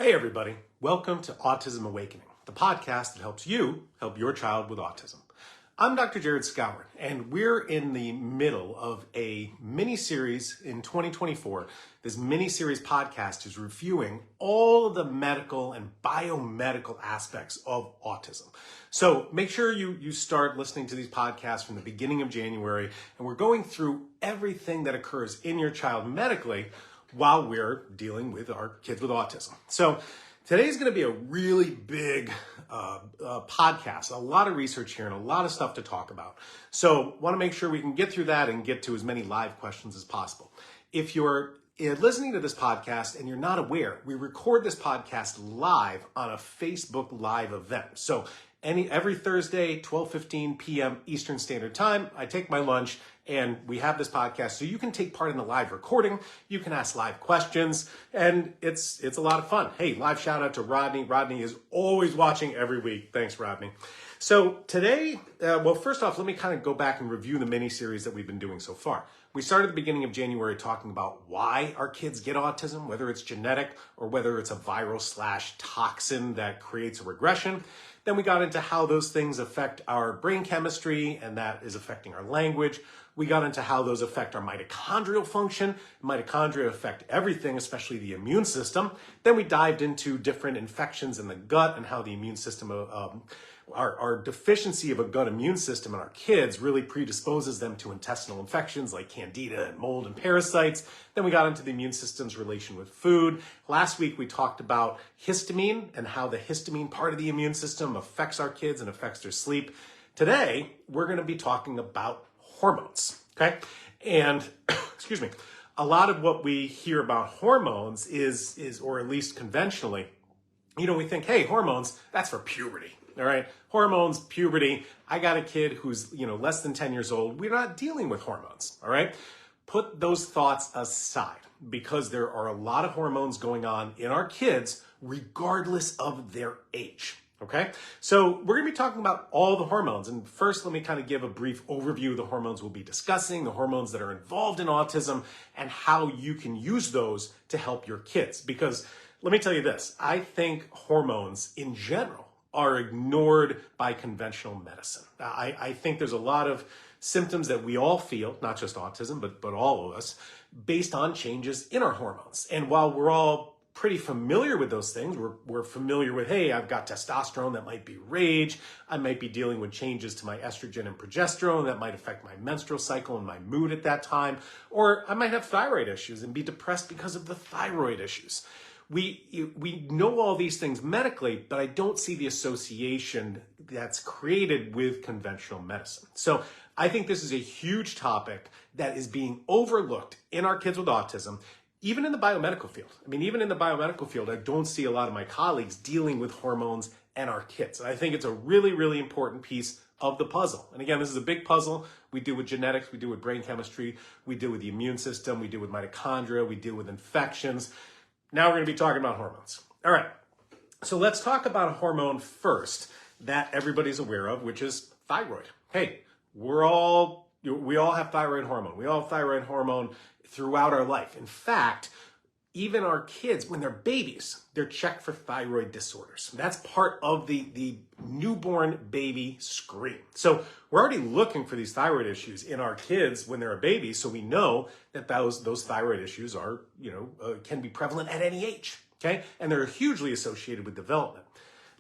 Hey everybody, welcome to Autism Awakening, the podcast that helps you help your child with autism. I'm Dr. Jared Skowron, and we're in the middle of a mini-series in 2024. This mini-series podcast is reviewing all of the medical and biomedical aspects of autism. So make sure you start listening to these podcasts from the beginning of January, and we're going through everything that occurs in your child medically while we're dealing with our kids with autism. So today's going to be a really big podcast, a lot of research here and a lot of stuff to talk about. So want to make sure we can get through that and get to as many live questions as possible. If you're listening to this podcast and you're not aware, we record this podcast live on a Facebook Live event. So every Thursday, 12:15 p.m. Eastern Standard Time, I take my lunch and we have this podcast so you can take part in the live recording. You can ask live questions and it's a lot of fun. Hey, live shout out to Rodney. Rodney is always watching every week. Thanks, Rodney. So today, well, first off, let me kind of go back and review the mini-series that we've been doing so far. We started at the beginning of January talking about why our kids get autism, whether it's genetic or whether it's a viral/toxin that creates a regression. Then we got into how those things affect our brain chemistry and that is affecting our language. We got into how those affect our mitochondrial function. Mitochondria affect everything, especially the immune system. Then we dived into different infections in the gut and how the immune system, our deficiency of a gut immune system in our kids really predisposes them to intestinal infections like candida and mold and parasites. Then we got into the immune system's relation with food. Last week we talked about histamine and how the histamine part of the immune system affects our kids and affects their sleep. Today we're going to be talking about hormones, okay? And excuse me, a lot of what we hear about hormones is or at least conventionally, we think, hey, hormones, that's for puberty. All right, hormones, puberty. I got a kid who's, less than 10 years old. We're not dealing with hormones, all right? Put those thoughts aside because there are a lot of hormones going on in our kids regardless of their age, okay? So we're gonna be talking about all the hormones. And first, let me kind of give a brief overview of the hormones we'll be discussing, the hormones that are involved in autism and how you can use those to help your kids. Because let me tell you this, I think hormones in general are ignored by conventional medicine. I think there's a lot of symptoms that we all feel, not just autism, but all of us, based on changes in our hormones. And while we're all pretty familiar with those things, we're familiar with, hey, I've got testosterone that might be rage, I might be dealing with changes to my estrogen and progesterone that might affect my menstrual cycle and my mood at that time, or I might have thyroid issues and be depressed because of the thyroid issues. We know all these things medically, but I don't see the association that's created with conventional medicine. So I think this is a huge topic that is being overlooked in our kids with autism, even in the biomedical field. I mean, even in the biomedical field, I don't see a lot of my colleagues dealing with hormones and our kids. And I think it's a really, really important piece of the puzzle. And again, this is a big puzzle. We deal with genetics, we deal with brain chemistry, we deal with the immune system, we deal with mitochondria, we deal with infections. Now we're going to be talking about hormones. All right, so let's talk about a hormone first that everybody's aware of, which is thyroid. Hey, we all have thyroid hormone. We all have thyroid hormone throughout our life. In fact, even our kids, when they're babies, they're checked for thyroid disorders. That's part of the newborn baby screen. So we're already looking for these thyroid issues in our kids when they're a baby, so we know that those thyroid issues are, can be prevalent at any age, okay? And they're hugely associated with development.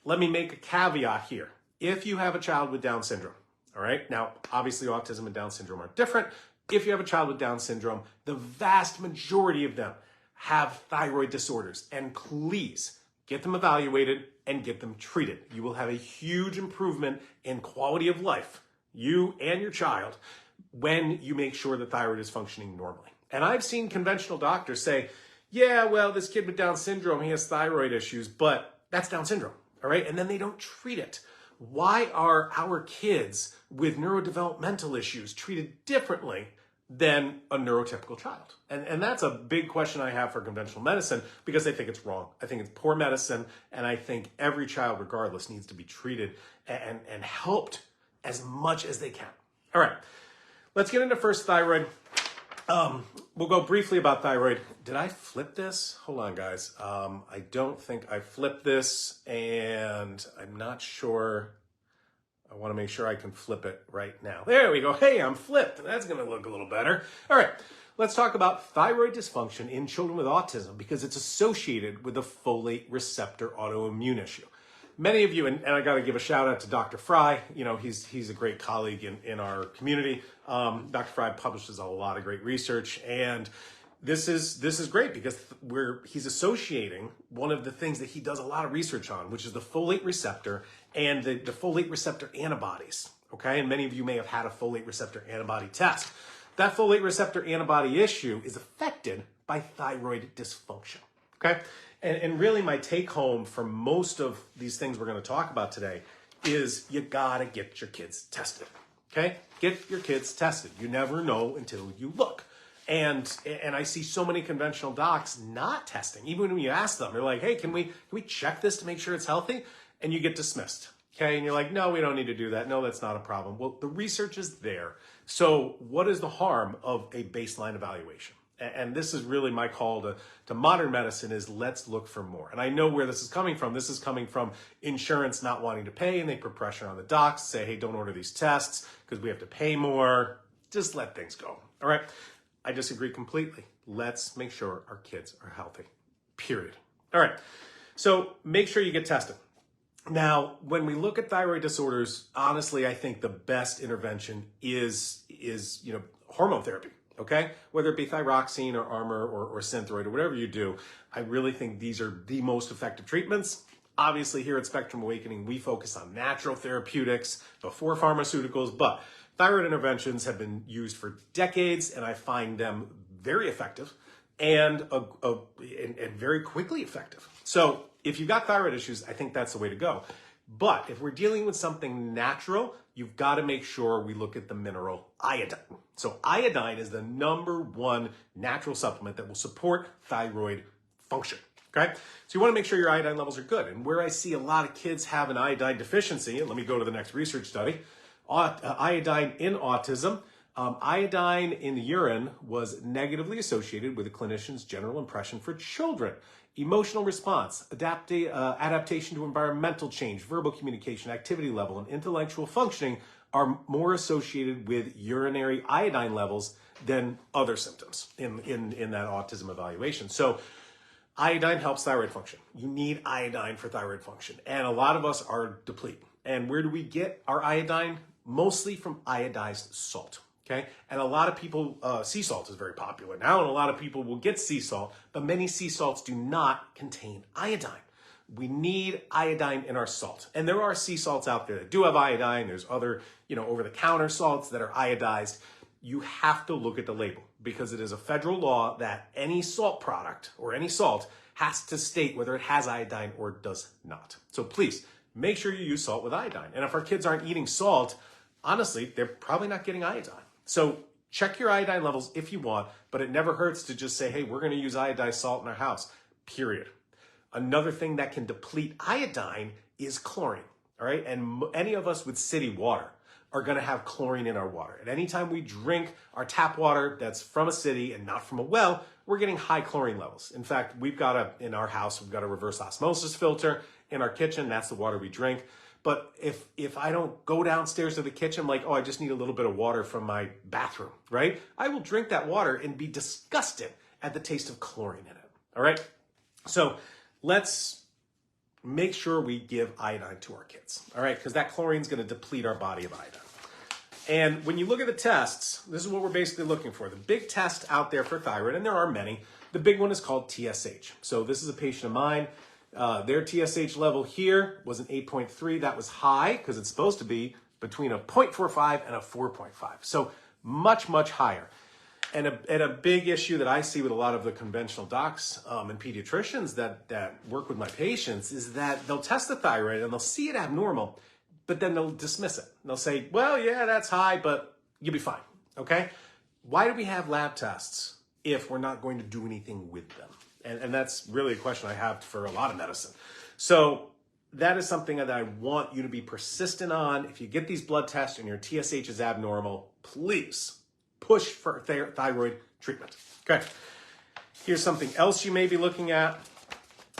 Let me make a caveat here. If you have a child with Down syndrome, all right? Now, obviously autism and Down syndrome are different. If you have a child with Down syndrome, the vast majority of them have thyroid disorders, and please get them evaluated and get them treated. You will have a huge improvement in quality of life, you and your child, when you make sure the thyroid is functioning normally. And I've seen conventional doctors say, yeah, well, this kid with Down syndrome, he has thyroid issues, but that's Down syndrome, all right? And then they don't treat it. Why are our kids with neurodevelopmental issues treated differently than a neurotypical child? And that's a big question I have for conventional medicine because I think it's wrong. I think it's poor medicine, and I think every child, regardless, needs to be treated and helped as much as they can. All right, let's get into first thyroid. we'll go briefly about thyroid. Did I flip this? Hold on, guys. I don't think I flipped this, and I'm not sure. I want to make sure I can flip it right now. There we go. Hey, I'm flipped. That's going to look a little better. All right, let's talk about thyroid dysfunction in children with autism because it's associated with a folate receptor autoimmune issue. Many of you, and I got to give a shout out to Dr. Fry. You know, he's a great colleague in our community. Dr. Fry publishes a lot of great research, and this is great because he's associating one of the things that he does a lot of research on, which is the folate receptor and the folate receptor antibodies. Okay, and many of you may have had a folate receptor antibody test. That folate receptor antibody issue is affected by thyroid dysfunction. Okay. And really my take home from most of these things we're going to talk about today is you got to get your kids tested. Okay? Get your kids tested. You never know until you look. And I see so many conventional docs not testing. Even when you ask them, they're like, hey, can we check this to make sure it's healthy? And you get dismissed. Okay? And you're like, no, we don't need to do that. No, that's not a problem. Well, the research is there. So what is the harm of a baseline evaluation? And this is really my call to modern medicine is let's look for more. And I know where this is coming from. This is coming from insurance not wanting to pay, and they put pressure on the docs, say, hey, don't order these tests because we have to pay more. Just let things go. All right. I disagree completely. Let's make sure our kids are healthy, period. All right. So make sure you get tested. Now, when we look at thyroid disorders, honestly, I think the best intervention is hormone therapy. Okay, whether it be thyroxine or Armour or Synthroid or whatever you do, I really think these are the most effective treatments. Obviously, here at Spectrum Awakening, we focus on natural therapeutics before pharmaceuticals, but thyroid interventions have been used for decades, and I find them very effective and very quickly effective. So if you've got thyroid issues, I think that's the way to go. But if we're dealing with something natural, you've got to make sure we look at the mineral iodine. So iodine is the #1 natural supplement that will support thyroid function. Okay, so you want to make sure your iodine levels are good. And where I see a lot of kids have an iodine deficiency, and let me go to the next research study, iodine in autism. Iodine in the urine was negatively associated with a clinician's general impression for children. Emotional response, adaptation to environmental change, verbal communication, activity level, and intellectual functioning are more associated with urinary iodine levels than other symptoms in that autism evaluation. So iodine helps thyroid function. You need iodine for thyroid function. And a lot of us are depleted. And where do we get our iodine? Mostly from iodized salt. Okay, and a lot of people, sea salt is very popular now, and a lot of people will get sea salt, but many sea salts do not contain iodine. We need iodine in our salt. And there are sea salts out there that do have iodine. There's other, over-the-counter salts that are iodized. You have to look at the label because it is a federal law that any salt product or any salt has to state whether it has iodine or does not. So please, make sure you use salt with iodine. And if our kids aren't eating salt, honestly, they're probably not getting iodine. So check your iodine levels if you want, but it never hurts to just say, hey, we're going to use iodized salt in our house, period. Another thing that can deplete iodine is chlorine, all right? And any of us with city water are going to have chlorine in our water. And anytime we drink our tap water that's from a city and not from a well, we're getting high chlorine levels. In fact, in our house, we've got a reverse osmosis filter in our kitchen. That's the water we drink. But if I don't go downstairs to the kitchen, like, oh, I just need a little bit of water from my bathroom, right? I will drink that water and be disgusted at the taste of chlorine in it, all right? So let's make sure we give iodine to our kids, all right? Because that chlorine is going to deplete our body of iodine. And when you look at the tests, this is what we're basically looking for. The big test out there for thyroid, and there are many, the big one is called TSH. So this is a patient of mine. Their TSH level here was an 8.3. That was high because it's supposed to be between a 0.45 and a 4.5. So much, much higher. And a big issue that I see with a lot of the conventional docs and pediatricians that work with my patients is that they'll test the thyroid and they'll see it abnormal, but then they'll dismiss it. They'll say, well, yeah, that's high, but you'll be fine, okay? Why do we have lab tests if we're not going to do anything with them? And that's really a question I have for a lot of medicine. So that is something that I want you to be persistent on. If you get these blood tests and your TSH is abnormal, please push for thyroid treatment. Okay, here's something else you may be looking at.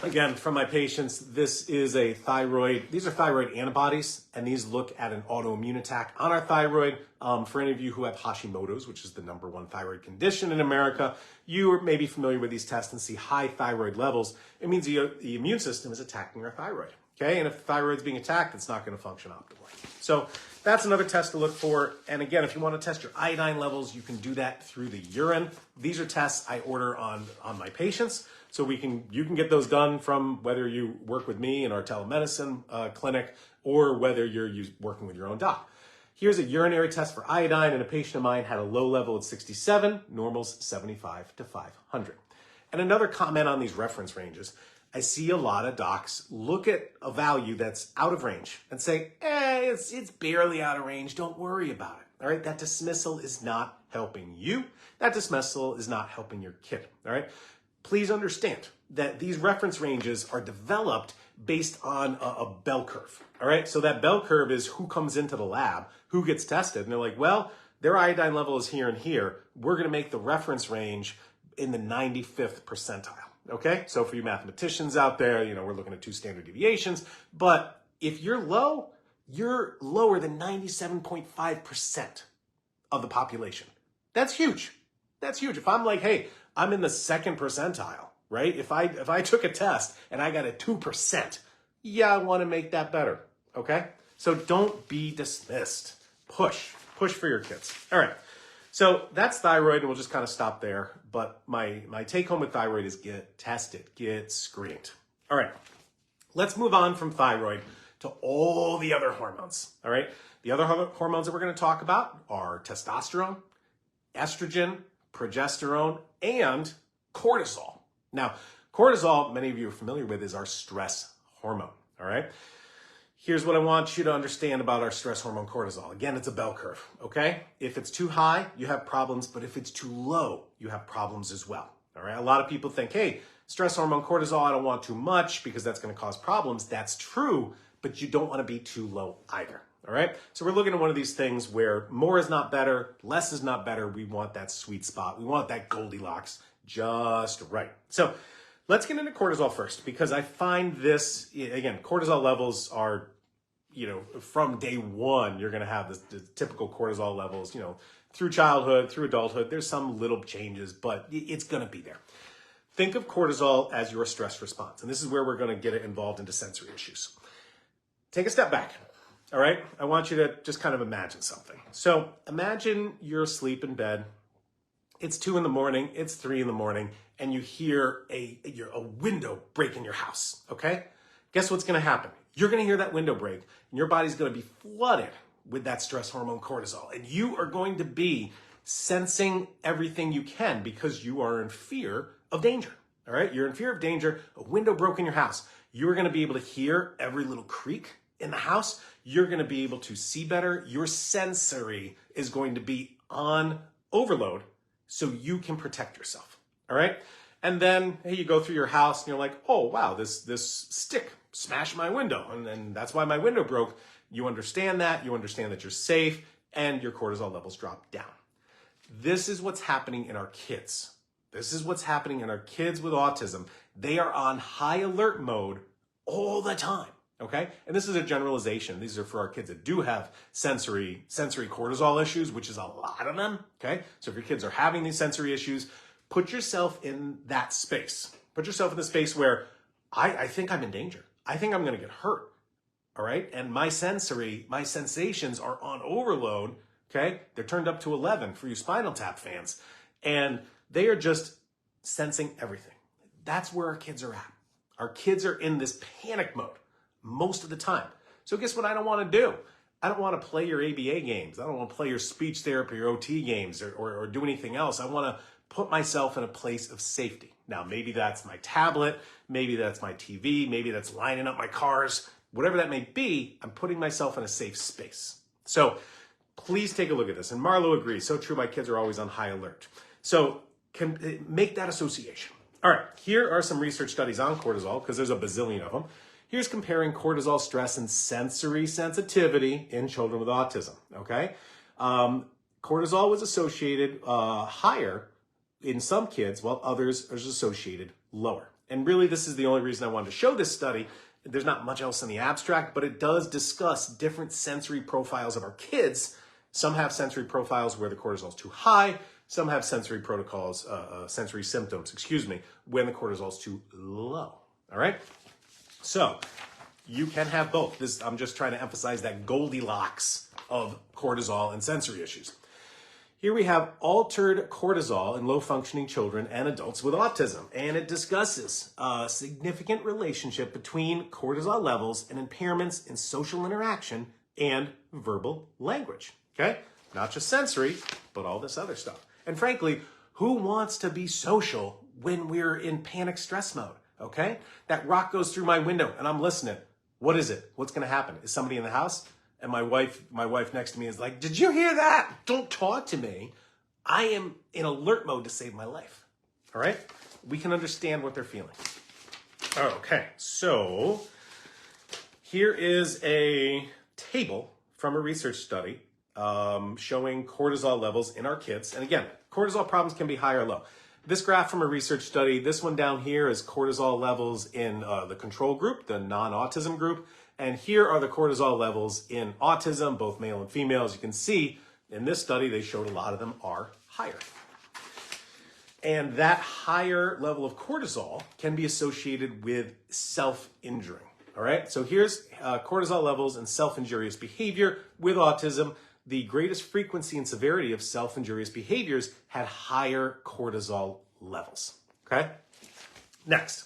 Again, from my patients, these are thyroid antibodies, and these look at an autoimmune attack on our thyroid. For any of you who have Hashimoto's, which is the #1 thyroid condition in America, you may be familiar with these tests and see high thyroid levels. It means the immune system is attacking our thyroid. Okay, and if the thyroid's being attacked, it's not going to function optimally. So that's another test to look for. And again, if you want to test your iodine levels, you can do that through the urine. These are tests I order on my patients. So you can get those done from whether you work with me in our telemedicine clinic or whether you're working with your own doc. Here's a urinary test for iodine, and a patient of mine had a low level at 67, normal's 75 to 500. And another comment on these reference ranges, I see a lot of docs look at a value that's out of range and say, it's barely out of range, don't worry about it. All right, that dismissal is not helping you. That dismissal is not helping your kid, all right? Please understand that these reference ranges are developed based on a bell curve, all right? So that bell curve is who comes into the lab, who gets tested, and they're like, well, their iodine level is here and here. We're gonna make the reference range in the 95th percentile, okay? So for you mathematicians out there, we're looking at 2 standard deviations, but if you're low, you're lower than 97.5% of the population. That's huge. That's huge. If I'm like, hey, I'm in the 2nd percentile, right? If I took a test and I got a 2%, yeah, I want to make that better, okay? So don't be dismissed. Push for your kids. All right. So that's thyroid, and we'll just kind of stop there. But my take home with thyroid is get tested, get screened. All right. Let's move on from thyroid to all the other hormones. All right. The other hormones that we're going to talk about are testosterone, estrogen, progesterone, and cortisol. Now, cortisol, many of you are familiar with, is our stress hormone, all right? Here's what I want you to understand about our stress hormone cortisol. Again, it's a bell curve, okay? If it's too high, you have problems, but if it's too low, you have problems as well, all right? A lot of people think, hey, stress hormone cortisol, I don't want too much because that's going to cause problems. That's true, but you don't want to be too low either. All right, so we're looking at one of these things where more is not better, less is not better. We want that sweet spot. We want that Goldilocks just right. So let's get into cortisol first, because I find this, again, cortisol levels are, from day one, you're going to have the typical cortisol levels, through childhood, through adulthood. There's some little changes, but it's going to be there. Think of cortisol as your stress response. And this is where we're going to get involved into sensory issues. Take a step back. All right, I want you to just kind of imagine something. So imagine you're asleep in bed. It's 2 a.m, it's 3 a.m, and you hear a window break in your house, okay? Guess what's gonna happen? You're gonna hear that window break, and your body's gonna be flooded with that stress hormone cortisol, and you are going to be sensing everything you can because you are in fear of danger, all right? You're in fear of danger, a window broke in your house. You're gonna be able to hear every little creak in the house. You're going to be able to see better. Your sensory is going to be on overload so you can protect yourself. All right. And then, hey, you go through your house and you're like, oh, wow, this stick smashed my window. And that's why my window broke. You understand that. You understand that you're safe and your cortisol levels drop down. This is what's happening in our kids. This is what's happening in our kids with autism. They are on high alert mode all the time. Okay, and this is a generalization. These are for our kids that do have sensory cortisol issues, which is a lot of them. Okay, so if your kids are having these sensory issues, put yourself in that space. Put yourself in the space where I think I'm in danger. I think I'm going to get hurt. All right, and my sensations are on overload. Okay, they're turned up to 11 for you Spinal Tap fans, and they are just sensing everything. That's where our kids are at. Our kids are in this panic mode most of the time. So guess what I don't want to do? I don't want to play your ABA games. I don't want to play your speech therapy or OT games or do anything else. I want to put myself in a place of safety. Now, maybe that's my tablet, maybe that's my TV, maybe that's lining up my cars, whatever that may be, I'm putting myself in a safe space. So please take a look at this. And Marlo agrees, so true, my kids are always on high alert. So make that association. All right, here are some research studies on cortisol, because there's a bazillion of them. Here's comparing cortisol stress and sensory sensitivity in children with autism, okay? cortisol was associated higher in some kids, while others is associated lower. And really, this is the only reason I wanted to show this study. There's not much else in the abstract, but it does discuss different sensory profiles of our kids. Some have sensory profiles where the cortisol is too high. Some have sensory sensory symptoms, when the cortisol is too low. All right? So you can have both. I'm just trying to emphasize that Goldilocks of cortisol and sensory issues. Here we have altered cortisol in low-functioning children and adults with autism, and it discusses a significant relationship between cortisol levels and impairments in social interaction and verbal language, okay? Not just sensory, but all this other stuff. And frankly, who wants to be social when we're in panic stress mode, okay? That rock goes through my window and I'm listening. What is it? What's gonna happen? Is somebody in the house? And my wife next to me is like, did you hear that? Don't talk to me. I am in alert mode to save my life. All right? We can understand what they're feeling. Okay, so here is a table from a research study showing cortisol levels in our kids. And again, cortisol problems can be high or low. This graph from a research study, this one down here is cortisol levels in the control group, the non-autism group. And here are the cortisol levels in autism, both male and female. As you can see, in this study, they showed a lot of them are higher. And that higher level of cortisol can be associated with self-injuring. All right, so here's cortisol levels and self-injurious behavior with autism. The greatest frequency and severity of self-injurious behaviors had higher cortisol levels. Okay, next.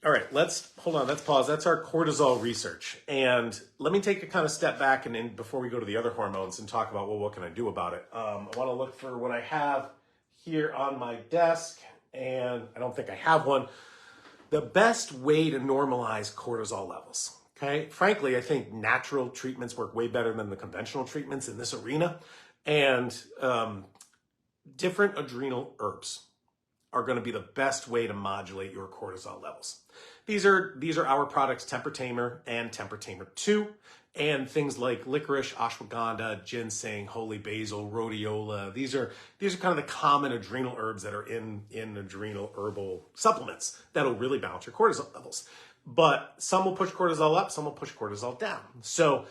All right, let's pause. That's our cortisol research. And let me take a kind of step back and before we go to the other hormones and talk about, well, what can I do about it? I want to look for what I have here on my desk, and I don't think I have one. The best way to normalize cortisol levels, okay? Frankly, I think natural treatments work way better than the conventional treatments in this arena. And different adrenal herbs are going to be the best way to modulate your cortisol levels. These are our products, Temper Tamer and Temper Tamer 2, and things like licorice, ashwagandha, ginseng, holy basil, rhodiola. These are kind of the common adrenal herbs that are in adrenal herbal supplements that'll really balance your cortisol levels. But some will push cortisol up, some will push cortisol down. So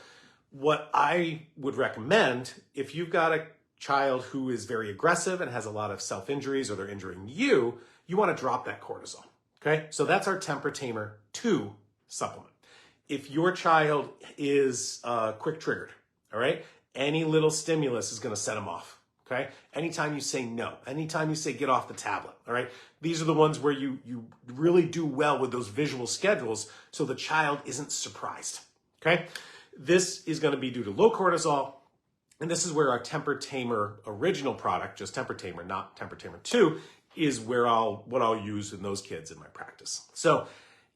what I would recommend, if you've got a child who is very aggressive and has a lot of self-injuries or they're injuring you, you want to drop that cortisol, okay? So that's our Temper Tamer 2 supplement. If your child is quick triggered, all right, any little stimulus is going to set them off, okay? Anytime you say no, anytime you say get off the tablet, all right? These are the ones where you really do well with those visual schedules so the child isn't surprised, okay? This is going to be due to low cortisol. And this is where our Temper Tamer original product, just Temper Tamer, not Temper Tamer 2, is where what I'll use in those kids in my practice. So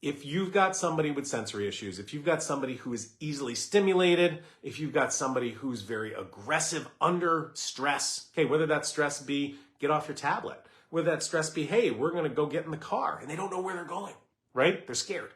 if you've got somebody with sensory issues, if you've got somebody who is easily stimulated, if you've got somebody who's very aggressive under stress, okay, whether that stress be get off your tablet, whether that stress be, hey, we're going to go get in the car, and they don't know where they're going, right? They're scared.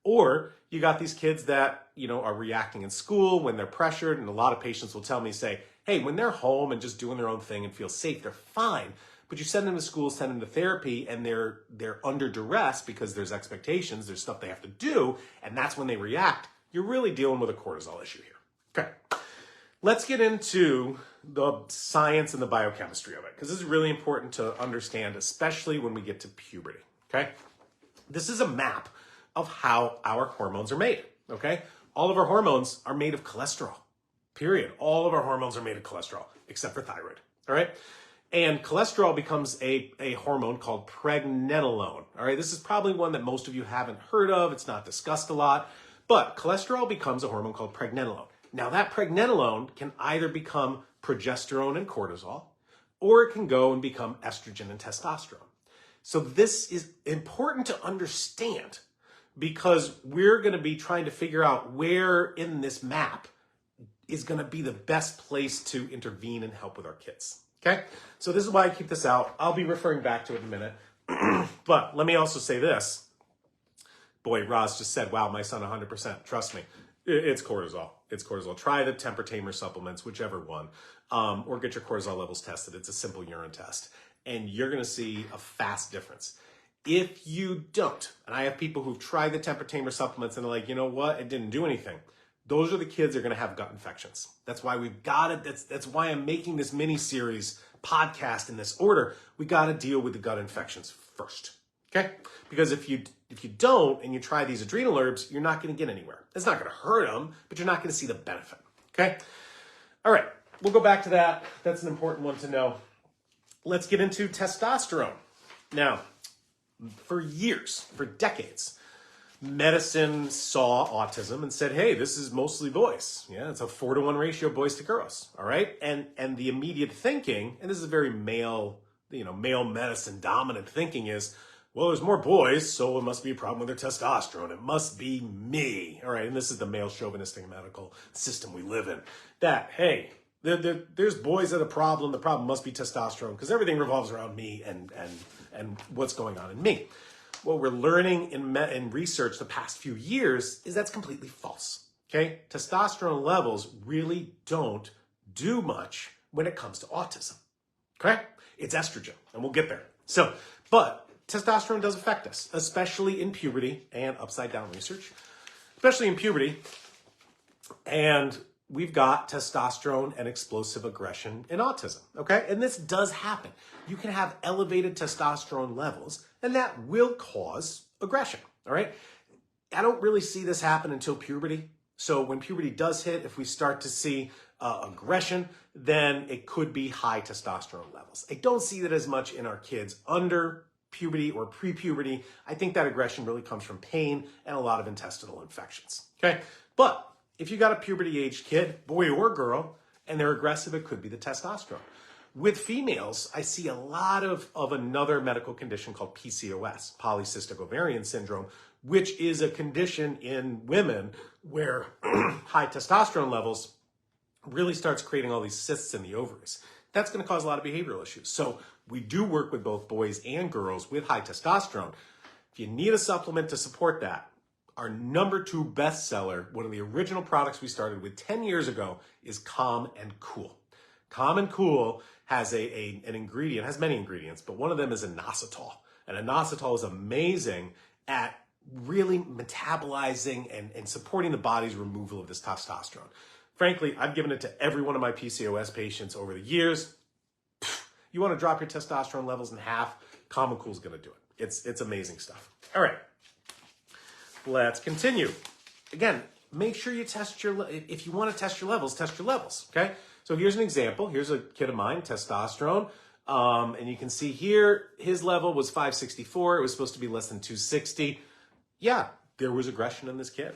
Or you got these kids that, are reacting in school when they're pressured. And a lot of patients will tell me, say, hey, when they're home and just doing their own thing and feel safe, they're fine. But you send them to school, send them to therapy, and they're under duress because there's expectations, there's stuff they have to do. And that's when they react. You're really dealing with a cortisol issue here. Okay. Let's get into the science and the biochemistry of it, because this is really important to understand, especially when we get to puberty. Okay. This is a map of how our hormones are made, okay? All of our hormones are made of cholesterol, period. All of our hormones are made of cholesterol, except for thyroid, all right? And cholesterol becomes a hormone called pregnenolone, all right? This is probably one that most of you haven't heard of. It's not discussed a lot, but cholesterol becomes a hormone called pregnenolone. Now that pregnenolone can either become progesterone and cortisol, or it can go and become estrogen and testosterone. So this is important to understand, because we're going to be trying to figure out where in this map is going to be the best place to intervene and help with our kids, okay? So this is why I keep this out. I'll be referring back to it in a minute. But let me also say this. Boy, Roz just said, wow, my son 100%. Trust me. It's cortisol. It's cortisol. Try the temper tamer supplements, whichever one, or get your cortisol levels tested. It's a simple urine test, and you're going to see a fast difference. If you don't, and I have people who've tried the temper tamer supplements and they're like, you know what, it didn't do anything. Those are the kids that are going to have gut infections. That's why we've got it. That's why I'm making this mini series podcast in this order. We got to deal with the gut infections first. Okay? Because if you don't and you try these adrenal herbs, you're not going to get anywhere. It's not going to hurt them, but you're not going to see the benefit. Okay? All right. We'll go back to that. That's an important one to know. Let's get into testosterone. Now, for years, for decades, medicine saw autism and said, hey, this is mostly boys. Yeah, it's a 4-to-1 ratio boys to girls. All right. And the immediate thinking, and this is very male medicine dominant thinking is, well, there's more boys, so it must be a problem with their testosterone. It must be me. All right. And this is the male chauvinistic medical system we live in. That, hey, there's boys that are a problem. The problem must be testosterone because everything revolves around me and what's going on in me. What we're learning in research the past few years is that's completely false. Okay? Testosterone levels really don't do much when it comes to autism. Okay? It's estrogen, and we'll get there. But testosterone does affect us, especially in puberty and upside down research, especially in puberty. And we've got testosterone and explosive aggression in autism, okay? And this does happen. You can have elevated testosterone levels, and that will cause aggression, all right? I don't really see this happen until puberty. So when puberty does hit, if we start to see aggression, then it could be high testosterone levels. I don't see that as much in our kids under puberty or pre-puberty. I think that aggression really comes from pain and a lot of intestinal infections, okay? But if you got a puberty-aged kid, boy or girl, and they're aggressive, it could be the testosterone. With females, I see a lot of another medical condition called PCOS, polycystic ovarian syndrome, which is a condition in women where high testosterone levels really starts creating all these cysts in the ovaries. That's going to cause a lot of behavioral issues. So we do work with both boys and girls with high testosterone. If you need a supplement to support that, our number 2 bestseller, one of the original products we started with 10 years ago, is Calm and Cool. Calm and Cool has an ingredient, has many ingredients, but one of them is inositol. And inositol is amazing at really metabolizing and supporting the body's removal of this testosterone. Frankly, I've given it to every one of my PCOS patients over the years. You want to drop your testosterone levels in half, Calm and Cool is going to do it. It's amazing stuff. All right. Let's continue. Again, make sure you test if you want to test your levels, okay? So here's an example. Here's a kid of mine, testosterone. And you can see here, his level was 564. It was supposed to be less than 260. Yeah, there was aggression in this kid.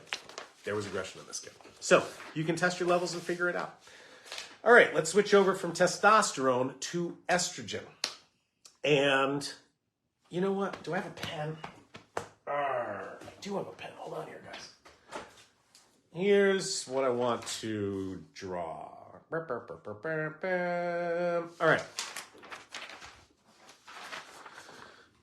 So you can test your levels and figure it out. All right, let's switch over from testosterone to estrogen. And you know what? Do I have a pen? I do have a pen. Hold on here, guys. Here's what I want to draw. All right.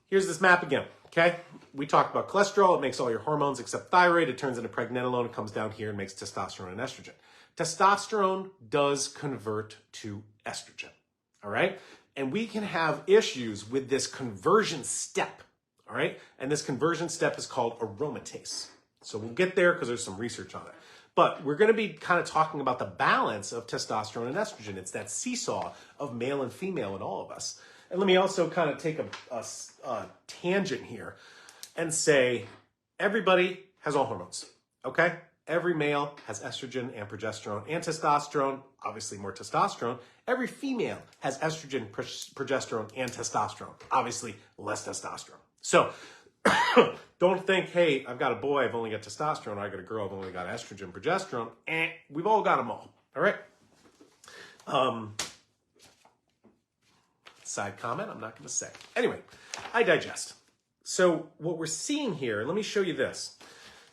Here's this map again, okay? We talked about cholesterol. It makes all your hormones except thyroid. It turns into pregnenolone. It comes down here and makes testosterone and estrogen. Testosterone does convert to estrogen, all right? And we can have issues with this conversion step. All right. And this conversion step is called aromatase. So we'll get there because there's some research on it. But we're going to be kind of talking about the balance of testosterone and estrogen. It's that seesaw of male and female in all of us. And let me also kind of take a tangent here and say everybody has all hormones. Okay. Every male has estrogen and progesterone and testosterone, obviously more testosterone. Every female has estrogen, progesterone, and testosterone, obviously less testosterone. So don't think, hey, I've got a boy, I've only got testosterone. I got a girl, I've only got estrogen, progesterone. We've all got them all. All right. Side comment, I'm not going to say. Anyway, I digest. So what we're seeing here, let me show you this.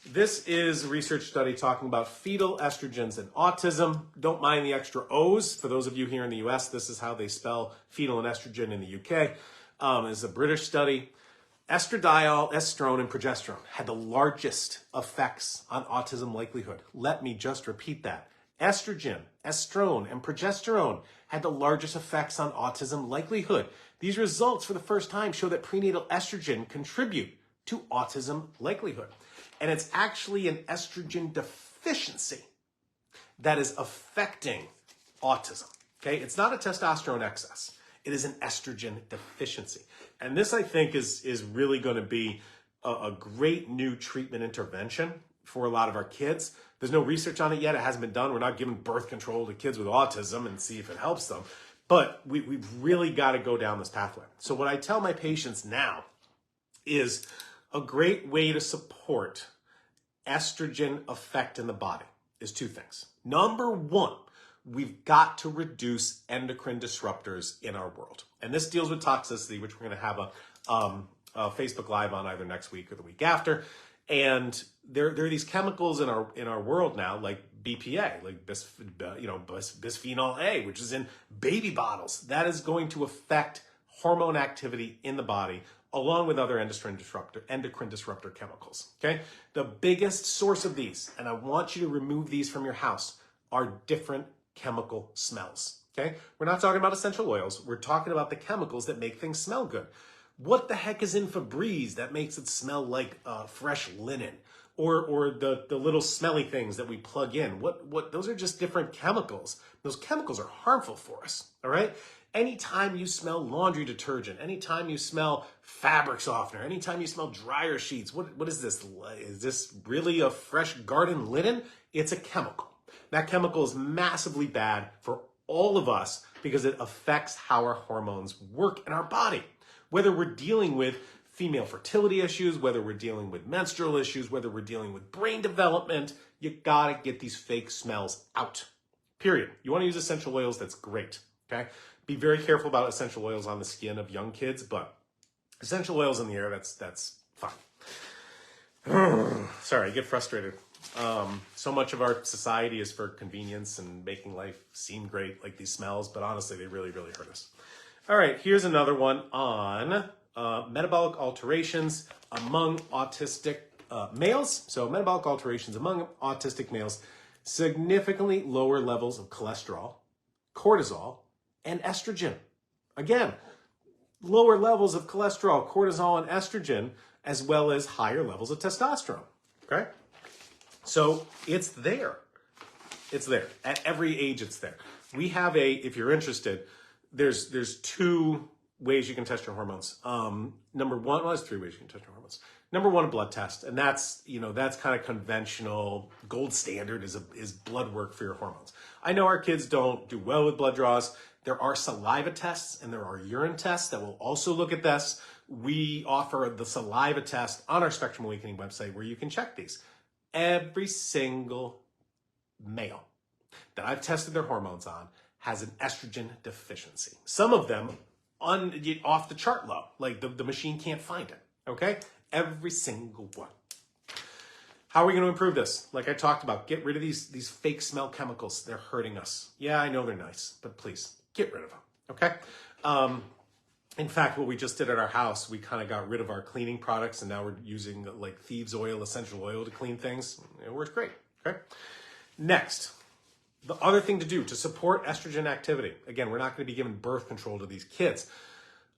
This is a research study talking about fetal estrogens and autism. Don't mind the extra O's. For those of you here in the US, this is how they spell fetal and estrogen in the UK. It's a British study. Estradiol, estrone, and progesterone had the largest effects on autism likelihood. Let me just repeat that. Estrogen, estrone, and progesterone had the largest effects on autism likelihood. These results for the first time show that prenatal estrogen contribute to autism likelihood. And it's actually an estrogen deficiency that is affecting autism. Okay, it's not a testosterone excess. It is an estrogen deficiency. And this, I think, is really going to be a great new treatment intervention for a lot of our kids. There's no research on it yet. It hasn't been done. We're not giving birth control to kids with autism and see if it helps them. But we've really got to go down this pathway. So what I tell my patients now is a great way to support estrogen effect in the body is two things. Number one, we've got to reduce endocrine disruptors in our world. And this deals with toxicity, which we're going to have a Facebook Live on either next week or the week after. And there are these chemicals in our world now, like BPA, like bisphenol A, which is in baby bottles. That is going to affect hormone activity in the body, along with other endocrine disruptor chemicals. Okay, the biggest source of these, and I want you to remove these from your house, are different chemical smells. Okay, we're not talking about essential oils. We're talking about the chemicals that make things smell good. What the heck is in Febreze that makes it smell like fresh linen? Or the little smelly things that we plug in? What? Those are just different chemicals. Those chemicals are harmful for us, all right? Anytime you smell laundry detergent, anytime you smell fabric softener, anytime you smell dryer sheets, what is this? Is this really a fresh garden linen? It's a chemical. That chemical is massively bad for all of us because it affects how our hormones work in our body. Whether we're dealing with female fertility issues, whether we're dealing with menstrual issues, whether we're dealing with brain development, you gotta get these fake smells out, period. You wanna use essential oils, that's great, okay? Be very careful about essential oils on the skin of young kids, but essential oils in the air, that's fine. Sorry, I get frustrated. So much of our society is for convenience and making life seem great, like these smells, but honestly, they really, really hurt us. All right, here's another one on metabolic alterations among autistic males. So metabolic alterations among autistic males, significantly lower levels of cholesterol, cortisol, and estrogen. Again, lower levels of cholesterol, cortisol, and estrogen, as well as higher levels of testosterone, okay? So it's there. It's there. At every age, it's there. We have if you're interested, there's two ways you can test your hormones. Number one, well, there's three ways you can test your hormones. Number one, a blood test. And that's kind of conventional. Gold standard is blood work for your hormones. I know our kids don't do well with blood draws. There are saliva tests and there are urine tests that will also look at this. We offer the saliva test on our Spectrum Awakening website where you can check these. Every single male that I've tested their hormones on has an estrogen deficiency. Some of them off the chart low, like the machine can't find it, okay? Every single one. How are we going to improve this? Like I talked about, get rid of these fake smell chemicals. They're hurting us. Yeah, I know they're nice, but please get rid of them, okay? In fact, what we just did at our house, we kind of got rid of our cleaning products and now we're using like thieves oil, essential oil to clean things. It works great, okay? Next, the other thing to do to support estrogen activity. Again, we're not going to be giving birth control to these kids.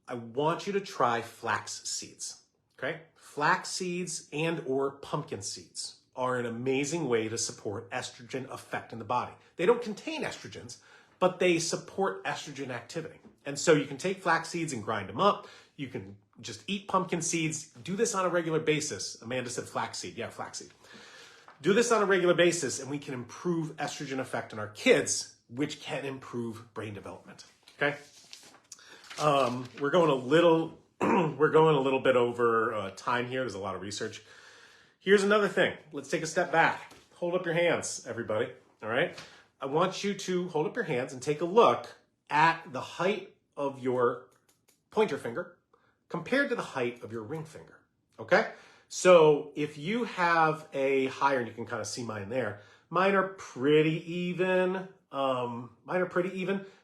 I want you to try flax seeds, okay? Flax seeds and or pumpkin seeds are an amazing way to support estrogen effect in the body. They don't contain estrogens, but they support estrogen activity. And so you can take flax seeds and grind them up. You can just eat pumpkin seeds. Do this on a regular basis. Amanda said flaxseed. Yeah, flaxseed. Do this on a regular basis and we can improve estrogen effect in our kids, which can improve brain development, okay? We're going a little bit over time here. There's a lot of research. Here's another thing. Let's take a step back. Hold up your hands, everybody, all right? I want you to hold up your hands and take a look at the height of your pointer finger compared to the height of your ring finger, okay? So if you have a higher, and you can kind of see mine there, mine are pretty even.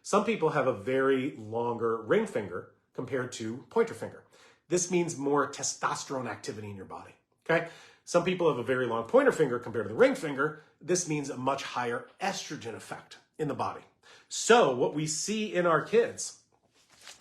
Some people have a very longer ring finger compared to pointer finger. This means more testosterone activity in your body, okay? Some people have a very long pointer finger compared to the ring finger. This means a much higher estrogen effect in the body. So what we see in our kids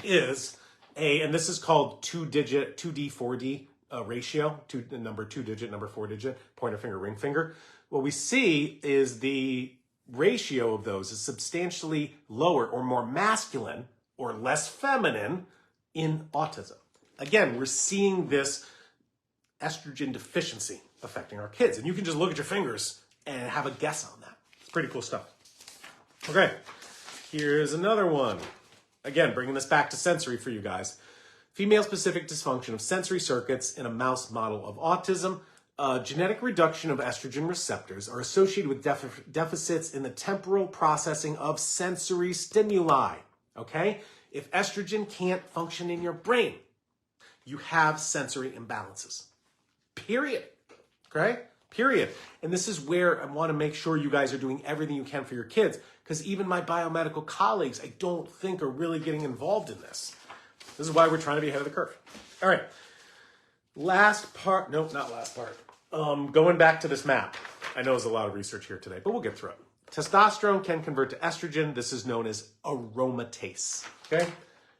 is and this is called 2D, 4D ratio, number 2-digit, number 4-digit, pointer finger, ring finger. What we see is the ratio of those is substantially lower or more masculine or less feminine in autism. Again, we're seeing this estrogen deficiency affecting our kids. And you can just look at your fingers and have a guess on that. It's pretty cool stuff. Okay, here's another one. Again, bringing this back to sensory for you guys. Female-specific dysfunction of sensory circuits in a mouse model of autism. Genetic reduction of estrogen receptors are associated with deficits in the temporal processing of sensory stimuli, okay? If estrogen can't function in your brain, you have sensory imbalances, period, okay? Period. And this is where I want to make sure you guys are doing everything you can for your kids, because even my biomedical colleagues, I don't think are really getting involved in this. This is why we're trying to be ahead of the curve. All right. Last part. Nope, not last part. Going back to this map. I know there's a lot of research here today, but we'll get through it. Testosterone can convert to estrogen. This is known as aromatase. Okay?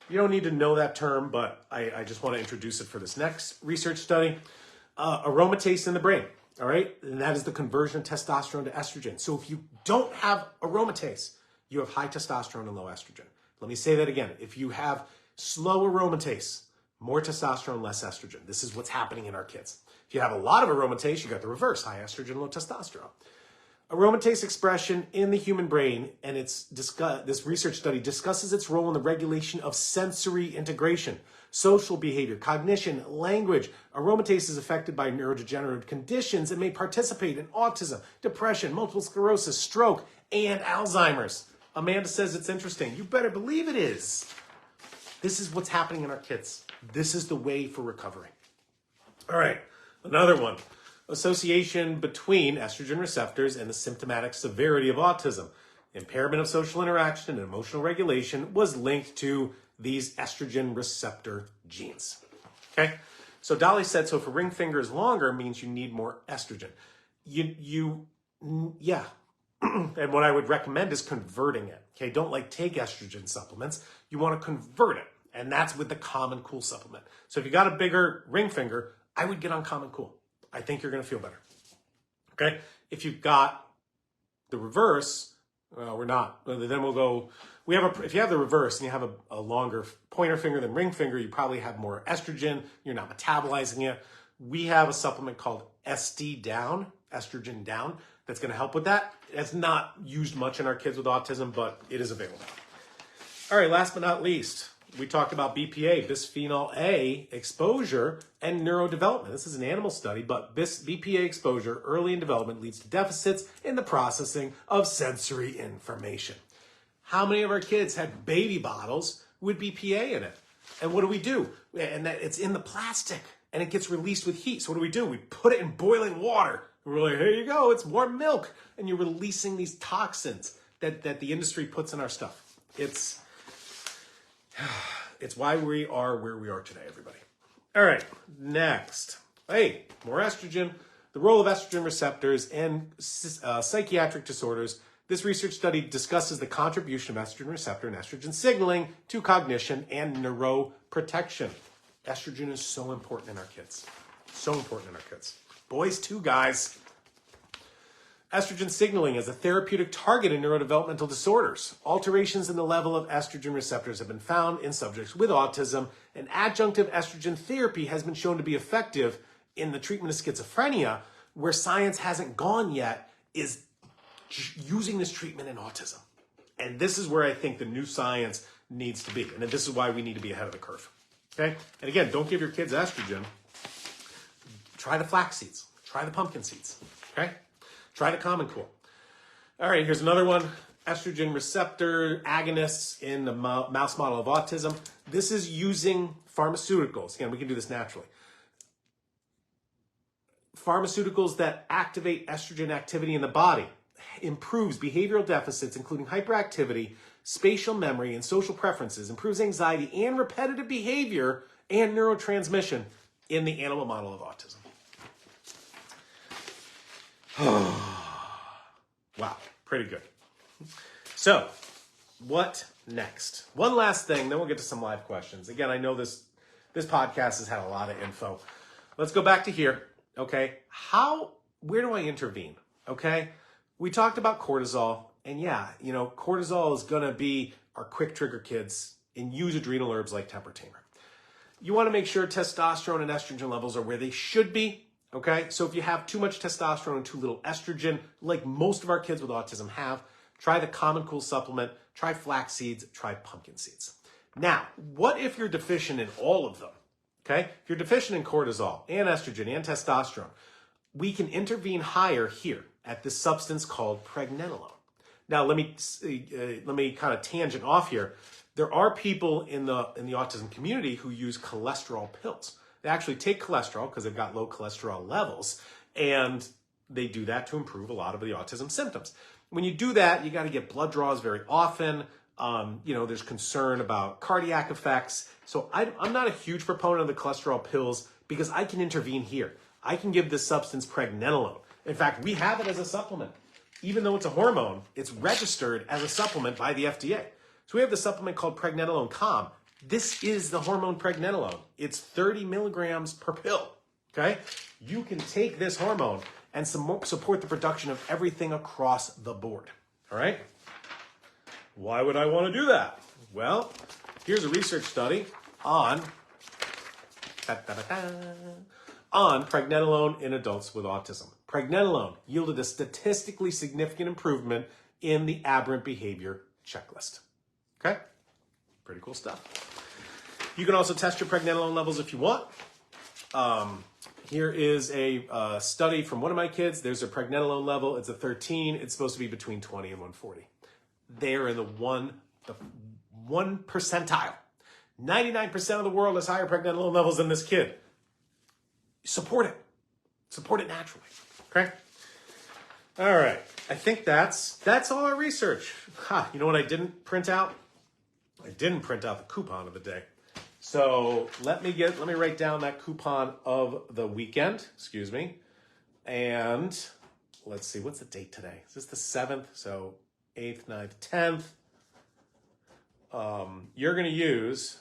You don't need to know that term, but I just want to introduce it for this next research study. Aromatase in the brain. All right? And that is the conversion of testosterone to estrogen. So if you don't have aromatase, you have high testosterone and low estrogen. Let me say that again. If you have slow aromatase, more testosterone, less estrogen. This is what's happening in our kids. If you have a lot of aromatase, you got the reverse, high estrogen, low testosterone. Aromatase expression in the human brain, and this research study discusses its role in the regulation of sensory integration, social behavior, cognition, language. Aromatase is affected by neurodegenerative conditions and may participate in autism, depression, multiple sclerosis, stroke, and Alzheimer's. Amanda says it's interesting. You better believe it is. This is what's happening in our kids. This is the way for recovery. All right, another one. Association between estrogen receptors and the symptomatic severity of autism. Impairment of social interaction and emotional regulation was linked to these estrogen receptor genes. Okay, so Dolly said, so if a ring finger is longer, means you need more estrogen. Yeah. And what I would recommend is converting it. Okay, don't take estrogen supplements. You want to convert it. And that's with the Common Cool supplement. So if you got a bigger ring finger, I would get on Common Cool. I think you're going to feel better. Okay? If you've got the reverse, well, we're not. Then we'll go, if you have the reverse and you have a longer pointer finger than ring finger, you probably have more estrogen. You're not metabolizing it. We have a supplement called SD Down, estrogen down, that's going to help with that. It's not used much in our kids with autism, but it is available. All right, last but not least, we talked about BPA, bisphenol A exposure and neurodevelopment. This is an animal study, but BPA exposure early in development leads to deficits in the processing of sensory information. How many of our kids had baby bottles with BPA in it? And what do? And that it's in the plastic and it gets released with heat. So what do? We put it in boiling water. We're like, here you go, it's warm milk. And you're releasing these toxins that the industry puts in our stuff. It's why we are where we are today, everybody. All right, next. Hey, more estrogen. The role of estrogen receptors in psychiatric disorders. This research study discusses the contribution of estrogen receptor and estrogen signaling to cognition and neuroprotection. Estrogen is so important in our kids. So important in our kids. Boys too, guys. Estrogen signaling is a therapeutic target in neurodevelopmental disorders. Alterations in the level of estrogen receptors have been found in subjects with autism, and adjunctive estrogen therapy has been shown to be effective in the treatment of schizophrenia. Where science hasn't gone yet is using this treatment in autism. And this is where I think the new science needs to be. And this is why we need to be ahead of the curve. Okay? And again, don't give your kids estrogen. Try the flax seeds. Try the pumpkin seeds. Okay? Try the Common Cool. All right, here's another one. Estrogen receptor agonists in the mouse model of autism. This is using pharmaceuticals. Again, we can do this naturally. Pharmaceuticals that activate estrogen activity in the body improves behavioral deficits, including hyperactivity, spatial memory, and social preferences, improves anxiety and repetitive behavior, and neurotransmission in the animal model of autism. Wow, pretty good. So, what next? One last thing, then we'll get to some live questions. Again, I know this podcast has had a lot of info. Let's go back to here, okay? Where do I intervene, okay? We talked about cortisol, and yeah, cortisol is gonna be our quick trigger kids and use adrenal herbs like temper tamer. You wanna make sure testosterone and estrogen levels are where they should be, okay? So if you have too much testosterone and too little estrogen, like most of our kids with autism have, try the Common Cool supplement, try flax seeds, try pumpkin seeds. Now, what if you're deficient in all of them, okay? If you're deficient in cortisol and estrogen and testosterone, we can intervene higher here at this substance called pregnenolone. Now, let me kind of tangent off here. There are people in the autism community who use cholesterol pills. They actually take cholesterol because they've got low cholesterol levels, and they do that to improve a lot of the autism symptoms. When you do that, you got to get blood draws very often. There's concern about cardiac effects. So I'm not a huge proponent of the cholesterol pills because I can intervene here. I can give this substance pregnenolone. In fact, we have it as a supplement. Even though it's a hormone, it's registered as a supplement by the FDA. So we have the supplement called Pregnenolone Calm. This is the hormone pregnenolone. It's 30 milligrams per pill, okay? You can take this hormone and support the production of everything across the board, all right? Why would I want to do that? Well, here's a research study on pregnenolone in adults with autism. Pregnenolone yielded a statistically significant improvement in the aberrant behavior checklist. Okay? Pretty cool stuff. You can also test your pregnenolone levels if you want. Here is a study from one of my kids. There's a pregnenolone level. It's a 13. It's supposed to be between 20 and 140. They're in the one percentile. 99% of the world has higher pregnenolone levels than this kid. Support it. Support it naturally. Okay? All right. I think that's all our research. You know what I didn't print out? I didn't print out the coupon of the day. So let me write down that coupon of the weekend. Excuse me. And let's see, what's the date today? Is this the 7th? So 8th, 9th, 10th. You're going to use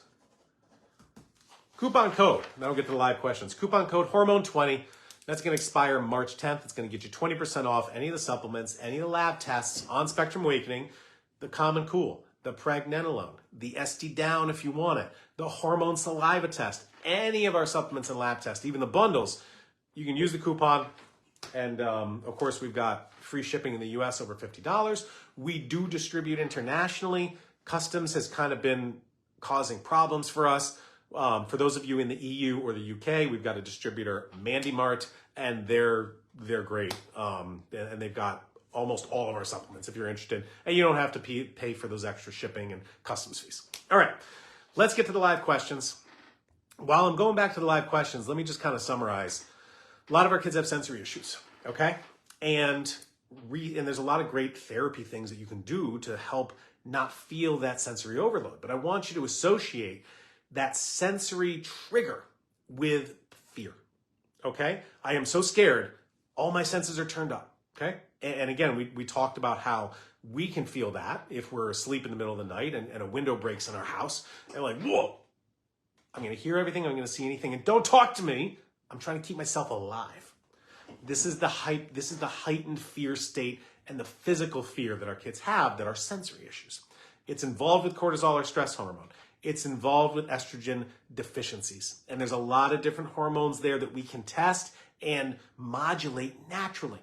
coupon code. Now we'll get to the live questions. Coupon code HORMONE20. That's going to expire March 10th. It's going to get you 20% off any of the supplements, any of the lab tests on Spectrum Awakening, the Common Cool, the pregnenolone, the SD Down if you want it, the hormone saliva test, any of our supplements and lab tests, even the bundles. You can use the coupon. And of course, we've got free shipping in the US over $50. We do distribute internationally. Customs has kind of been causing problems for us. For those of you in the EU or the UK, we've got a distributor, MandyMart, and they're great. And they've got almost all of our supplements if you're interested. And you don't have to pay for those extra shipping and customs fees. All right, let's get to the live questions. While I'm going back to the live questions, let me just kind of summarize. A lot of our kids have sensory issues, okay? And there's a lot of great therapy things that you can do to help not feel that sensory overload. But I want you to associate that sensory trigger with fear, okay? I am so scared, all my senses are turned up, okay? And again, we talked about how we can feel that if we're asleep in the middle of the night and a window breaks in our house, and like, whoa, I'm gonna hear everything, I'm gonna see anything, and don't talk to me. I'm trying to keep myself alive. This is the heightened fear state and the physical fear that our kids have that are sensory issues. It's involved with cortisol or stress hormone. It's involved with estrogen deficiencies. And there's a lot of different hormones there that we can test and modulate naturally.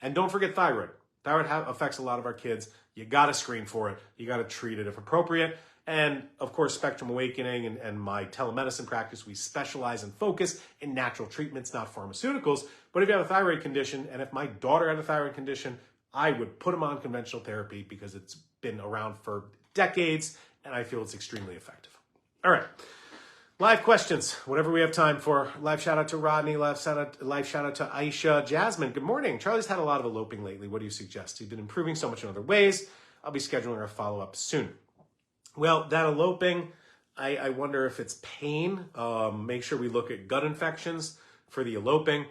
And don't forget thyroid. Thyroid affects a lot of our kids. You got to screen for it. You got to treat it if appropriate. And of course, Spectrum Awakening and my telemedicine practice, we specialize and focus in natural treatments, not pharmaceuticals. But if you have a thyroid condition, and if my daughter had a thyroid condition, I would put them on conventional therapy because it's been around for decades, and I feel it's extremely effective. All right, live questions, whatever we have time for. Live shout out to Rodney, live shout out to Aisha. Jasmine, good morning. Charlie's had a lot of eloping lately. What do you suggest? He's been improving so much in other ways. I'll be scheduling our follow-up soon. Well, that eloping, I wonder if it's pain. Make sure we look at gut infections for the eloping.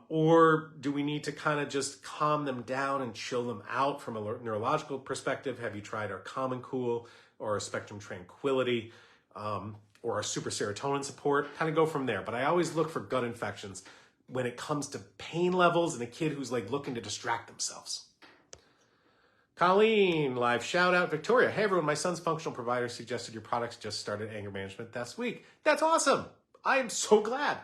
Or do we need to kind of just calm them down and chill them out from a neurological perspective? Have you tried our Calm and Cool or our Spectrum Tranquility or our Super Serotonin Support? Kind of go from there. But I always look for gut infections when it comes to pain levels in a kid who's like looking to distract themselves. Colleen, live shout out. Victoria, hey everyone, my son's functional provider suggested your products just started anger management this week. That's awesome. I am so glad.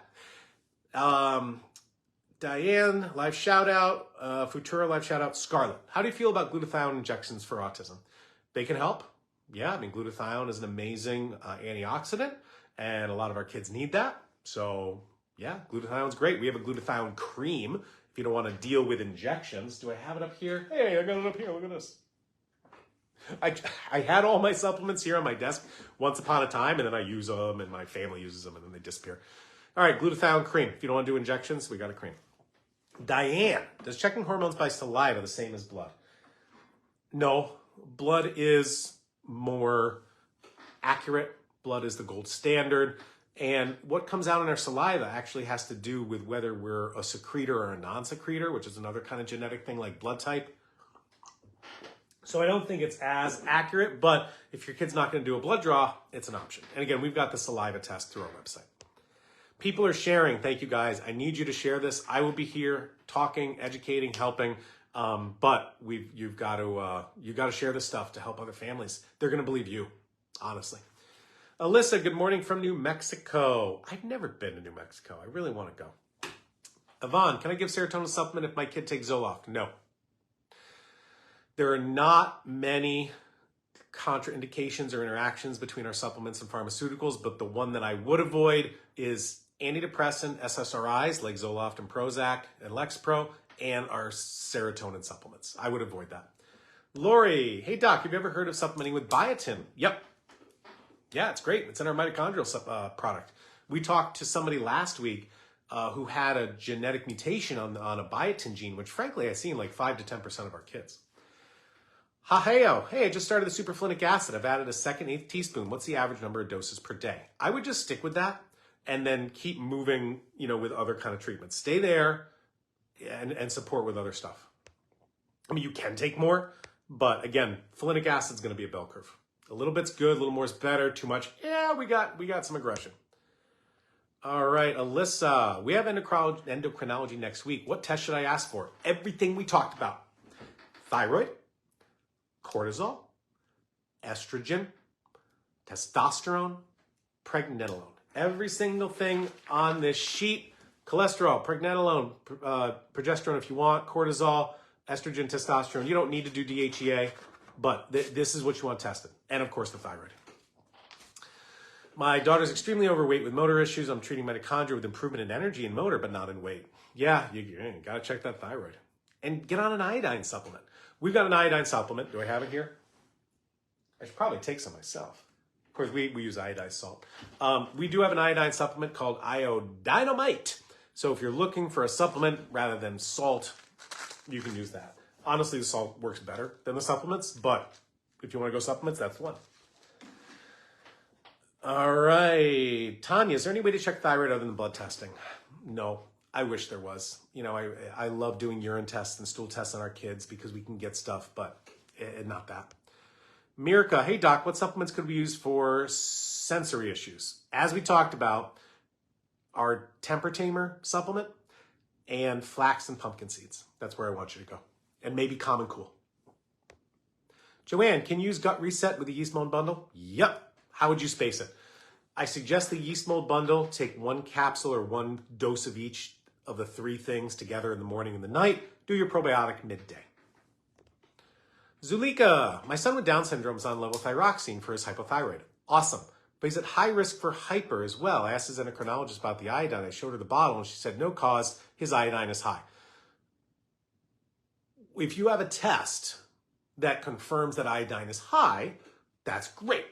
Diane, live shout out. Futura, live shout out. Scarlett, how do you feel about glutathione injections for autism? They can help. Yeah, I mean, glutathione is an amazing antioxidant, and a lot of our kids need that. So yeah, glutathione's great. We have a glutathione cream if you don't want to deal with injections. Do I have it up here? Hey, I got it up here. Look at this. I had all my supplements here on my desk once upon a time, and then I use them, and my family uses them, and then they disappear. All right, glutathione cream. If you don't want to do injections, we got a cream. Diane, does checking hormones by saliva the same as blood? No, blood is more accurate. Blood is the gold standard. And what comes out in our saliva actually has to do with whether we're a secretor or a non-secretor, which is another kind of genetic thing like blood type. So I don't think it's as accurate, but if your kid's not going to do a blood draw, it's an option. And again, we've got the saliva test through our website. People are sharing. Thank you guys. I need you to share this. I will be here talking, educating, helping. But you've got to share this stuff to help other families. They're going to believe you, honestly. Alyssa, good morning from New Mexico. I've never been to New Mexico. I really want to go. Yvonne, can I give serotonin supplement if my kid takes Zoloft? No. There are not many contraindications or interactions between our supplements and pharmaceuticals, but the one that I would avoid is antidepressant SSRIs like Zoloft and Prozac and Lexapro and our serotonin supplements. I would avoid that. Lori, hey doc, have you ever heard of supplementing with biotin? Yep. Yeah, it's great. It's in our mitochondrial product. We talked to somebody last week who had a genetic mutation on a biotin gene, which frankly I see in like 5 to 10% of our kids. Haheo, hey, I just started the superflinic acid. I've added a second 1/8 teaspoon. What's the average number of doses per day? I would just stick with that and then keep moving, with other kind of treatments. Stay there and support with other stuff. I mean, you can take more, but again, folinic acid is going to be a bell curve. A little bit's good, a little more is better. Too much, yeah, we got some aggression. All right, Alyssa, we have endocrinology next week. What test should I ask for? Everything we talked about. Thyroid, cortisol, estrogen, testosterone, pregnenolone. Every single thing on this sheet, cholesterol, pregnenolone, progesterone if you want, cortisol, estrogen, testosterone. You don't need to do DHEA, but this is what you want tested. And of course the thyroid. My daughter's extremely overweight with motor issues. I'm treating mitochondria with improvement in energy and motor, but not in weight. Yeah, you got to check that thyroid. And get on an iodine supplement. We've got an iodine supplement. Do I have it here? I should probably take some myself. Of course, we use iodized salt. We do have an iodine supplement called Iodynamite. So if you're looking for a supplement rather than salt, you can use that. Honestly, the salt works better than the supplements, but if you want to go supplements, that's one. All right. Tanya, is there any way to check thyroid other than blood testing? No, I wish there was. I love doing urine tests and stool tests on our kids because we can get stuff, but not that. Mirka, hey doc, what supplements could we use for sensory issues? As we talked about, our temper tamer supplement and flax and pumpkin seeds. That's where I want you to go. And maybe Calm and Cool. Joanne, can you use gut reset with the yeast mold bundle? Yep. How would you space it? I suggest the yeast mold bundle. Take one capsule or one dose of each of the 3 things together in the morning and the night. Do your probiotic midday. Zulika, my son with Down syndrome is on levothyroxine for his hypothyroid. Awesome. But he's at high risk for hyper as well. I asked his endocrinologist about the iodine. I showed her the bottle and she said no cause. His iodine is high. If you have a test that confirms that iodine is high, that's great.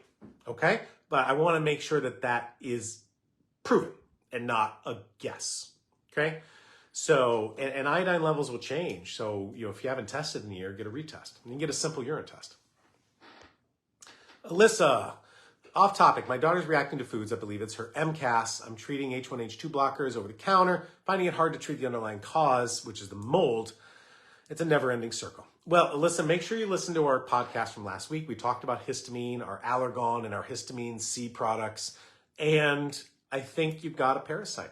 Okay? But I want to make sure that that is proven and not a guess. Okay? So, and iodine levels will change. So, if you haven't tested in a year, get a retest. You can get a simple urine test. Alyssa, off topic. My daughter's reacting to foods. I believe it's her MCAS. I'm treating H1H2 blockers over the counter, finding it hard to treat the underlying cause, which is the mold. It's a never-ending circle. Well, Alyssa, make sure you listen to our podcast from last week. We talked about histamine, our Allergon, and our histamine C products. And I think you've got a parasite.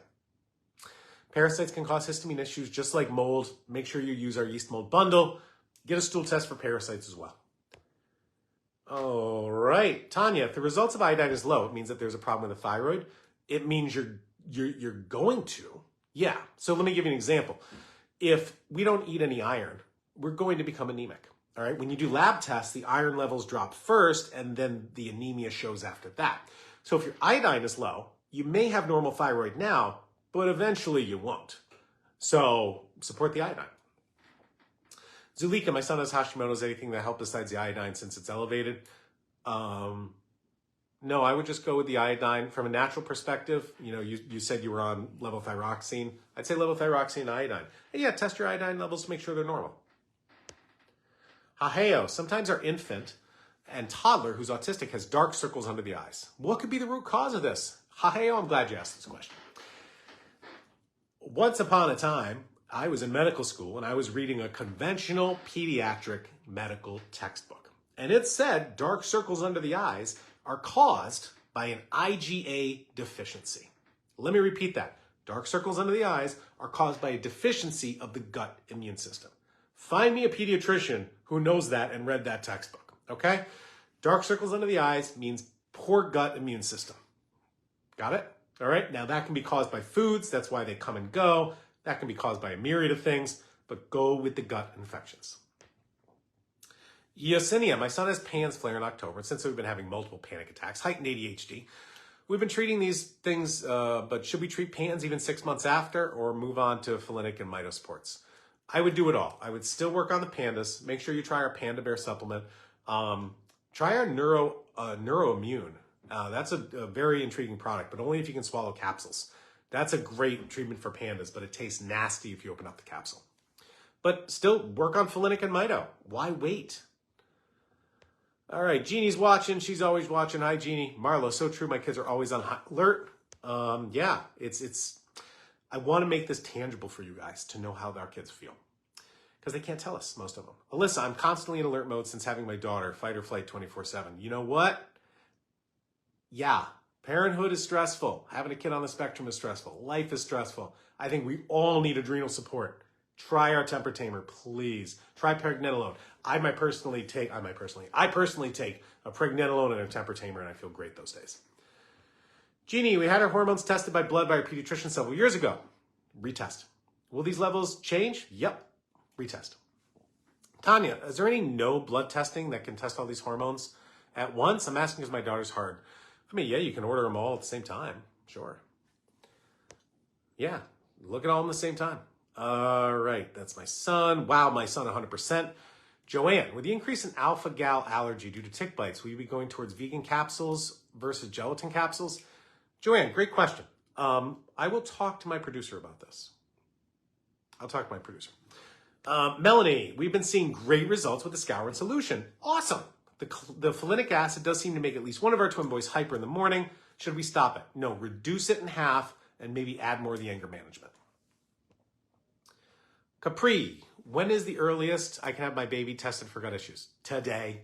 Parasites can cause histamine issues just like mold. Make sure you use our yeast mold bundle. Get a stool test for parasites as well. All right, Tanya, if the results of iodine is low, it means that there's a problem with the thyroid. It means you're going to. Yeah, so let me give you an example. If we don't eat any iron, we're going to become anemic. All right, when you do lab tests, the iron levels drop first and then the anemia shows after that. So if your iodine is low, you may have normal thyroid now, but eventually you won't. So support the iodine. Zulika, my son has Hashimoto's. Anything that helped besides the iodine since it's elevated? No, I would just go with the iodine. From a natural perspective, you said you were on levothyroxine. I'd say levothyroxine and iodine. And yeah, test your iodine levels to make sure they're normal. Haheo, sometimes our infant and toddler who's autistic has dark circles under the eyes. What could be the root cause of this? Haheo, I'm glad you asked this question. Once upon a time, I was in medical school and I was reading a conventional pediatric medical textbook. And it said dark circles under the eyes are caused by an IgA deficiency. Let me repeat that. Dark circles under the eyes are caused by a deficiency of the gut immune system. Find me a pediatrician who knows that and read that textbook, okay? Dark circles under the eyes means poor gut immune system. Got it? All right, now that can be caused by foods. That's why they come and go. That can be caused by a myriad of things, but go with the gut infections. Yesenia, my son has PANS flare in October. Since we've been having multiple panic attacks, heightened ADHD. We've been treating these things, but should we treat PANS even 6 months after or move on to Folinic and Mitosports? I would do it all. I would still work on the pandas. Make sure you try our Panda Bear supplement. Try our Neuroimmune. That's a very intriguing product, but only if you can swallow capsules. That's a great treatment for pandas, but it tastes nasty if you open up the capsule. But still, work on Folinic and Mito. Why wait? All right, Jeannie's watching. She's always watching. Hi, Jeannie. Marlo, so true. My kids are always on high alert. Yeah, it's. I want to make this tangible for you guys to know how our kids feel. Because they can't tell us, most of them. Alyssa, I'm constantly in alert mode since having my daughter, fight or flight 24/7. You know what? Yeah. Parenthood is stressful. Having a kid on the spectrum is stressful. Life is stressful. I think we all need adrenal support. Try our temper tamer, please. Try pregnenolone. I personally take a pregnenolone and a temper tamer, and I feel great those days. Jeannie, we had our hormones tested by blood by our pediatrician several years ago. Retest. Will these levels change? Yep. Retest. Tanya, is there any no blood testing that can test all these hormones at once? I'm asking because my daughter's hard. I mean, yeah, you can order them all at the same time. Sure. Yeah, look at all of them at the same time. All right, that's my son. Wow, my son 100%. Joanne, with the increase in alpha-gal allergy due to tick bites, will you be going towards vegan capsules versus gelatin capsules? Joanne, great question. I will talk to my producer about this. Melanie, we've been seeing great results with the Skowron solution. Awesome. The folinic acid does seem to make at least one of our twin boys hyper in the morning. Should we stop it? No, reduce it in half and maybe add more of the anger management. Capri, when is the earliest I can have my baby tested for gut issues? Today.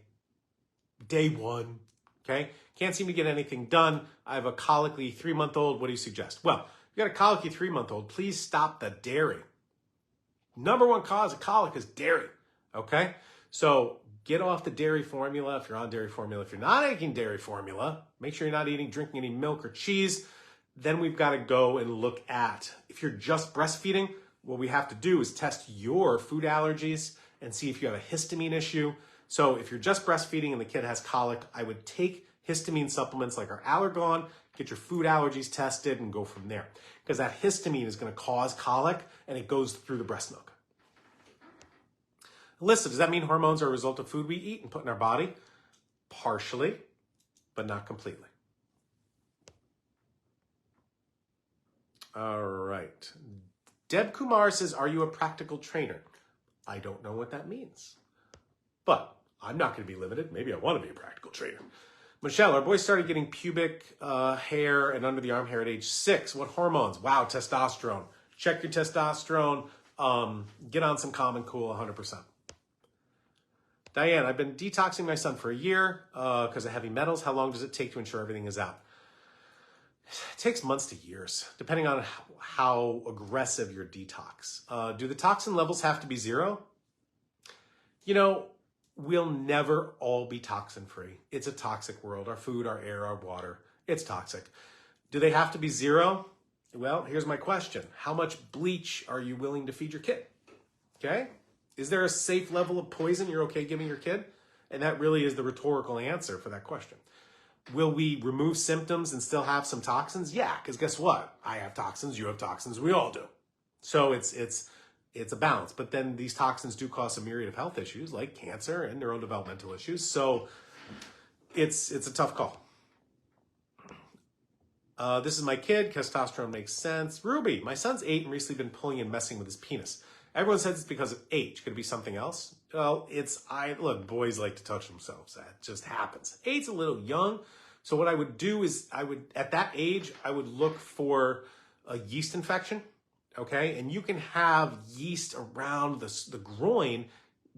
Day one. Okay? Can't seem to get anything done. I have a colicky 3-month-old. What do you suggest? Well, if you got a colicky 3-month-old, please stop the dairy. Number one cause of colic is dairy. Okay? So get off the dairy formula if you're on dairy formula. If you're not eating dairy formula, make sure you're not drinking any milk or cheese. Then we've got to go and look at, if you're just breastfeeding, what we have to do is test your food allergies and see if you have a histamine issue. So if you're just breastfeeding and the kid has colic, I would take histamine supplements like our Allergon, get your food allergies tested and go from there. Because that histamine is going to cause colic and it goes through the breast milk. Alyssa, does that mean hormones are a result of food we eat and put in our body? Partially, but not completely. All right. Deb Kumar says, are you a practical trainer? I don't know what that means, but I'm not going to be limited. Maybe I want to be a practical trainer. Michelle, our boy started getting pubic hair and under the arm hair at age 6. What hormones? Wow, testosterone. Check your testosterone. Get on some Common Cool 100%. Diane, I've been detoxing my son for a year because of heavy metals. How long does it take to ensure everything is out? It takes months to years, depending on how aggressive your detox. Do the toxin levels have to be 0? You know, we'll never all be toxin free. It's a toxic world. Our food, our air, our water, it's toxic. Do they have to be 0? Well, here's my question. How much bleach are you willing to feed your kid? Okay? Is there a safe level of poison you're okay giving your kid? And that really is the rhetorical answer for that question. Will we remove symptoms and still have some toxins? Yeah, because guess what? I have toxins, you have toxins, we all do. So it's a balance. But then these toxins do cause a myriad of health issues like cancer and neurodevelopmental issues. So it's a tough call. This is my kid. Testosterone makes sense. Ruby, my son's 8 and recently been pulling and messing with his penis. Everyone says it's because of age. Could it be something else? Well, look, boys like to touch themselves. That just happens. 8's a little young. So what I would do is at that age, I would look for a yeast infection. Okay. And you can have yeast around the groin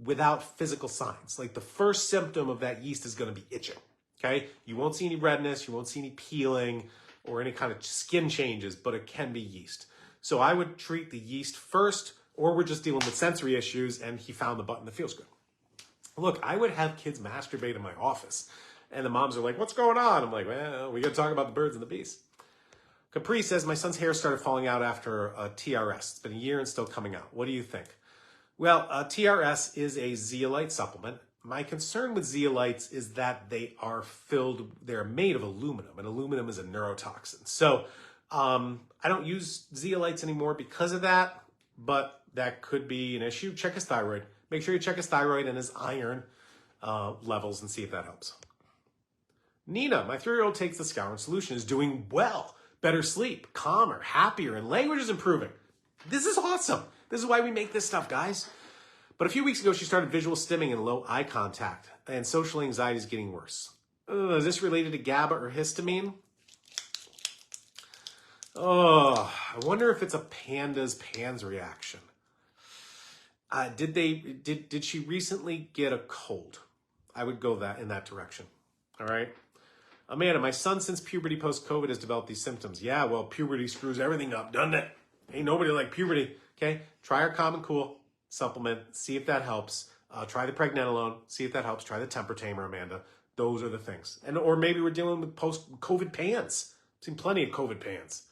without physical signs. Like the first symptom of that yeast is going to be itching. Okay. You won't see any redness. You won't see any peeling or any kind of skin changes, but it can be yeast. So I would treat the yeast first, or we're just dealing with sensory issues and he found the button that feels good. Look, I would have kids masturbate in my office and the moms are like, what's going on? I'm like, well, we got to talk about the birds and the bees. Capri says, my son's hair started falling out after a TRS. It's been a year and still coming out. What do you think? Well, TRS is a zeolite supplement. My concern with zeolites is that they're made of aluminum, and aluminum is a neurotoxin. So I don't use zeolites anymore because of that, but that could be an issue. Check his thyroid. Make sure you check his thyroid and his iron levels and see if that helps. Nina, my 3-year-old takes the Skowron solution, is doing well. Better sleep, calmer, happier, and language is improving. This is awesome. This is why we make this stuff, guys. But a few weeks ago, she started visual stimming and low eye contact, and social anxiety is getting worse. Is this related to GABA or histamine? Oh, I wonder if it's a PANS reaction. Did she recently get a cold? I would go in that direction. All right. Amanda, my son since puberty post-COVID has developed these symptoms. Yeah, well, puberty screws everything up, doesn't it? Ain't nobody like puberty. Okay, try our Common Cool supplement, see if that helps. Try the pregnenolone, see if that helps. Try the temper tamer, Amanda. Those are the things. Or maybe we're dealing with post-COVID PANS. I've seen plenty of COVID PANS.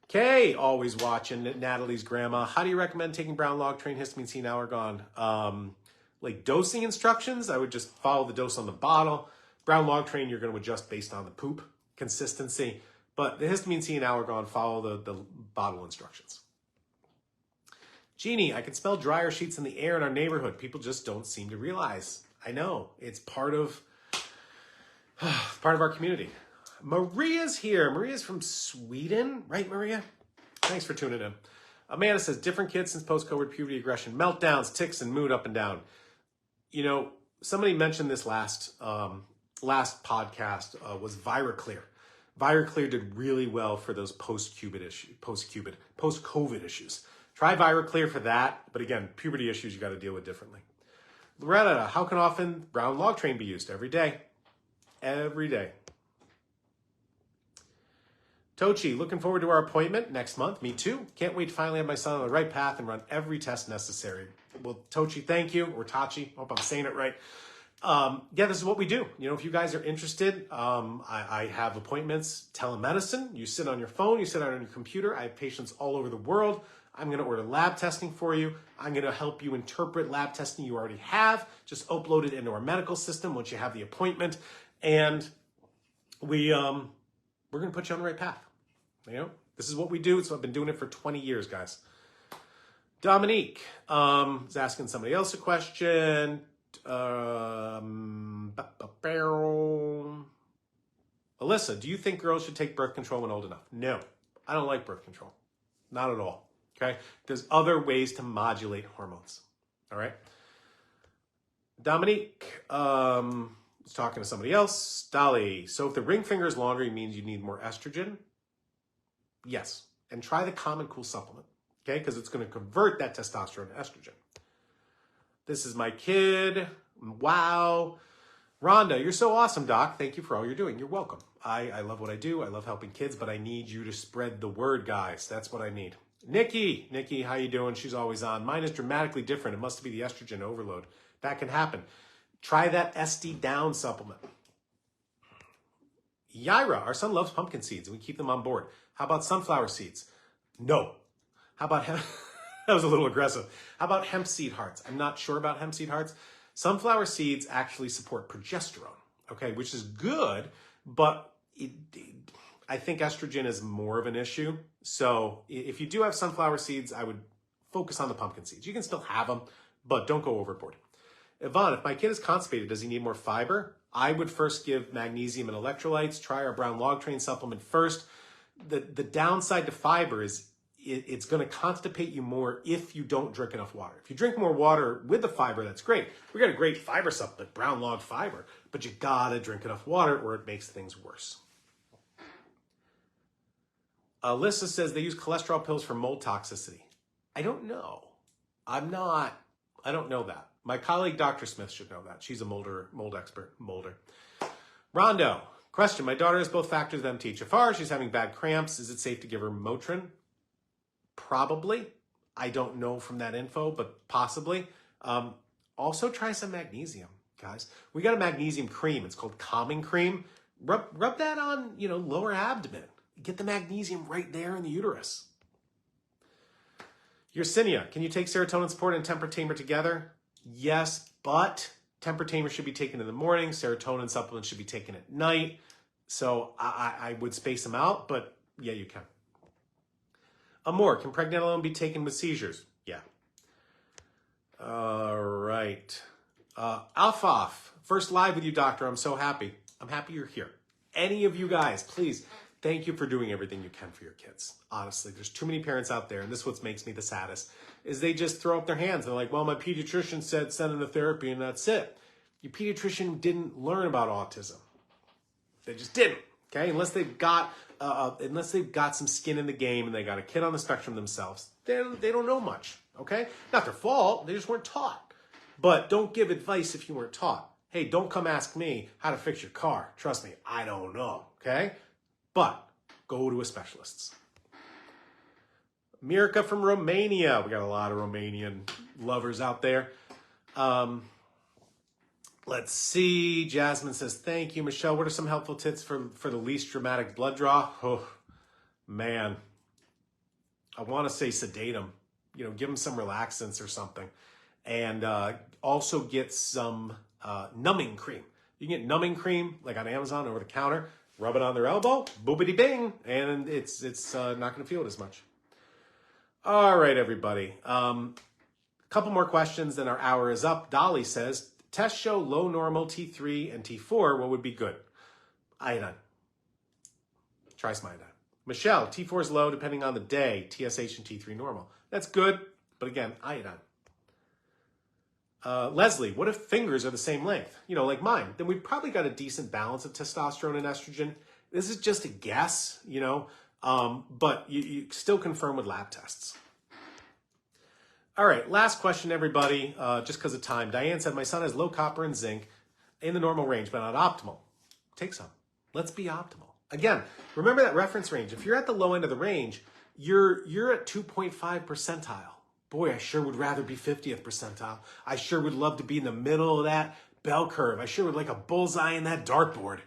Okay, always watching Natalie's grandma. How do you recommend taking brown log train, histamine C, now or gone? Like dosing instructions, I would just follow the dose on the bottle. Brown log train, you're going to adjust based on the poop consistency. But the histamine C and Allergon, follow the bottle instructions. Jeannie, I can smell dryer sheets in the air in our neighborhood. People just don't seem to realize. I know. It's part of our community. Maria's here. Maria's from Sweden. Right, Maria? Thanks for tuning in. Amanda says, different kids since post-COVID puberty aggression, meltdowns, tics, and mood up and down. You know, somebody mentioned this last podcast was ViraClear. ViraClear did really well for those post-COVID issues. Try ViraClear for that, but again, puberty issues you got to deal with differently. Loretta, how can often brown log train be used? Every day. Every day. Tochi, looking forward to our appointment next month. Me too. Can't wait to finally have my son on the right path and run every test necessary. Well, Tochi, thank you. Or Tachi, hope I'm saying it right. Yeah, this is what we do. You know, if you guys are interested, I have appointments, telemedicine. You sit on your phone, you sit on your computer. I have patients all over the world. I'm going to order lab testing for you. I'm going to help you interpret lab testing you already have. Just upload it into our medical system once you have the appointment. And we're going to put you on the right path. You know, this is what we do. So I've been doing it for 20 years, guys. Dominique is asking somebody else a question. Alyssa, do you think girls should take birth control when old enough? No, I don't like birth control. Not at all. Okay. There's other ways to modulate hormones. All right. Dominique, was talking to somebody else. Dolly, so if the ring finger is longer, it means you need more estrogen? Yes. And try the Common Cool supplement, okay? Because it's going to convert that testosterone to estrogen. This is my kid. Wow. Rhonda, you're so awesome, Doc. Thank you for all you're doing. You're welcome. I love what I do. I love helping kids, but I need you to spread the word, guys. That's what I need. Nikki, how you doing? She's always on. Mine is dramatically different. It must be the estrogen overload. That can happen. Try that SD Down supplement. Yaira, our son loves pumpkin seeds, and we keep them on board. How about sunflower seeds? No. How about hemp? That was a little aggressive. How about hemp seed hearts? I'm not sure about hemp seed hearts. Sunflower seeds actually support progesterone, okay, which is good, but I think estrogen is more of an issue. So if you do have sunflower seeds, I would focus on the pumpkin seeds. You can still have them, but don't go overboard. Yvonne, if my kid is constipated, does he need more fiber? I would first give magnesium and electrolytes. Try our brown log train supplement first. The downside to fiber is it's going to constipate you more if you don't drink enough water. If you drink more water with the fiber, that's great. We got a great fiber supplement, brown log fiber, but you gotta drink enough water or it makes things worse. Alyssa says they use cholesterol pills for mold toxicity. I don't know. I don't know that. My colleague, Dr. Smith, should know that. She's a mold expert, molder. Rondo, question. My daughter has both factors of MTHFR. She's having bad cramps. Is it safe to give her Motrin? Probably. I don't know from that info, but possibly. Also try some magnesium, guys. We got a magnesium cream. It's called Calming Cream. Rub that on, lower abdomen. Get the magnesium right there in the uterus. Yersinia, can you take serotonin support and temper tamer together? Yes, but temper tamer should be taken in the morning. Serotonin supplements should be taken at night. So I would space them out, but yeah, you can. Amor, can pregnenolone be taken with seizures? Yeah. All right. Alfaf, first live with you, doctor. I'm so happy. I'm happy you're here. Any of you guys, please, thank you for doing everything you can for your kids. Honestly, there's too many parents out there, and this is what makes me the saddest, is they just throw up their hands. They're like, well, my pediatrician said send them to therapy, and that's it. Your pediatrician didn't learn about autism. They just didn't, okay? Unless they've got some skin in the game and they got a kid on the spectrum themselves, they don't know much, okay? Not their fault, they just weren't taught. But don't give advice if you weren't taught. Hey, don't come ask me how to fix your car. Trust me, I don't know, okay? But go to a specialist. Mirka from Romania. We got a lot of Romanian lovers out there. Let's see. Jasmine says, thank you. Michelle, what are some helpful tips for the least dramatic blood draw? Oh, man. I want to say sedate them. Give them some relaxants or something. And also get some numbing cream. You can get numbing cream, like on Amazon, over the counter. Rub it on their elbow, boobity bing, and it's not going to feel it as much. All right, everybody. Couple more questions, then our hour is up. Dolly says, tests show low normal T3 and T4. What would be good? Iodine. Try some iodine. Michelle, T4 is low depending on the day. TSH and T3 normal. That's good, but again, iodine. Leslie, what if fingers are the same length? Like mine. Then we've probably got a decent balance of testosterone and estrogen. This is just a guess, but you still confirm with lab tests. All right, last question, everybody, just because of time. Diane said, my son has low copper and zinc in the normal range, but not optimal. Take some. Let's be optimal. Again, remember that reference range. If you're at the low end of the range, you're at 2.5 percentile. Boy, I sure would rather be 50th percentile. I sure would love to be in the middle of that bell curve. I sure would like a bullseye in that dartboard.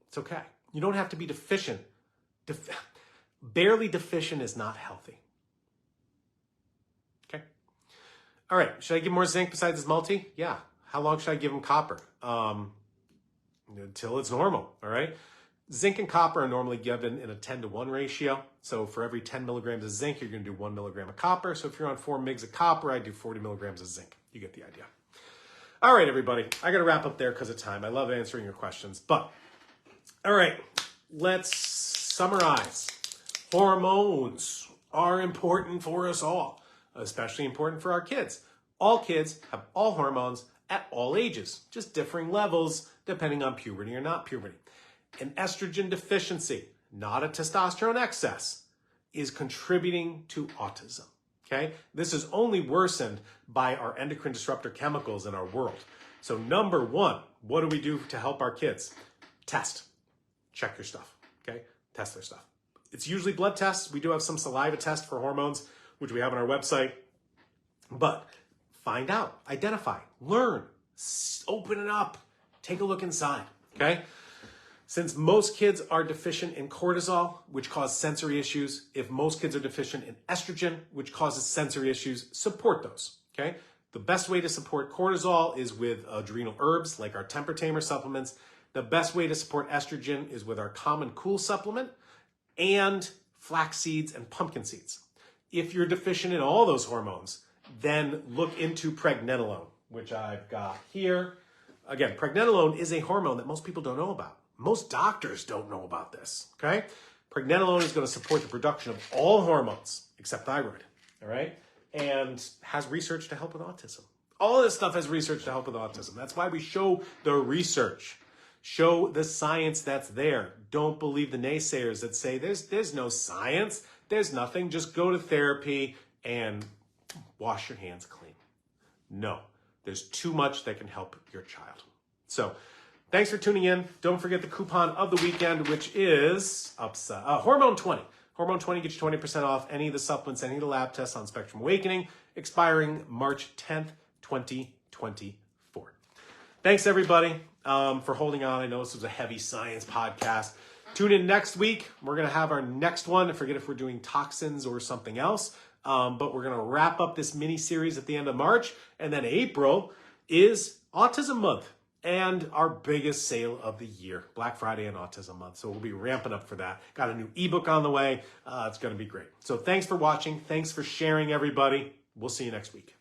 It's okay. You don't have to be deficient. Barely deficient is not healthy. Okay. All right. Should I give more zinc besides his multi? Yeah. How long should I give him copper? Until it's normal. All right. Zinc and copper are normally given in a 10-to-1 ratio. So for every 10 milligrams of zinc, you're going to do 1 milligram of copper. So if you're on 4 mgs of copper, I do 40 milligrams of zinc. You get the idea. All right, everybody. I got to wrap up there because of time. I love answering your questions. But, all right, let's summarize. Hormones are important for us all, especially important for our kids. All kids have all hormones at all ages, just differing levels depending on puberty or not puberty. An estrogen deficiency, not a testosterone excess, is contributing to autism. Okay? This is only worsened by our endocrine disruptor chemicals in our world. So number one, what do we do to help our kids? Test. Check your stuff. Okay? Test their stuff. It's usually blood tests. We do have some saliva tests for hormones, which we have on our website. But find out, identify, learn, open it up, take a look inside. Okay? Since most kids are deficient in cortisol, which causes sensory issues, if most kids are deficient in estrogen, which causes sensory issues, support those, okay? The best way to support cortisol is with adrenal herbs, like our temper tamer supplements. The best way to support estrogen is with our common cool supplement and flax seeds and pumpkin seeds. If you're deficient in all those hormones, then look into pregnenolone, which I've got here. Again, pregnenolone is a hormone that most people don't know about. Most doctors don't know about this, okay? Pregnenolone is going to support the production of all hormones except thyroid, all right? And has research to help with autism. All of this stuff has research to help with autism. That's why we show the research. Show the science that's there. Don't believe the naysayers that say there's no science, there's nothing. Just go to therapy and wash your hands clean. No, there's too much that can help your child. So, thanks for tuning in. Don't forget the coupon of the weekend, which is Hormone 20. Hormone 20 gets you 20% off any of the supplements, any of the lab tests on Spectrum Awakening, expiring March 10th, 2024. Thanks, everybody, for holding on. I know this was a heavy science podcast. Tune in next week. We're going to have our next one. I forget if we're doing toxins or something else, but we're going to wrap up this mini-series at the end of March, and then April is Autism Month. And our biggest sale of the year, Black Friday and Autism Month. So we'll be ramping up for that. Got a new ebook on the way. It's going to be great. So thanks for watching. Thanks for sharing, everybody. We'll see you next week.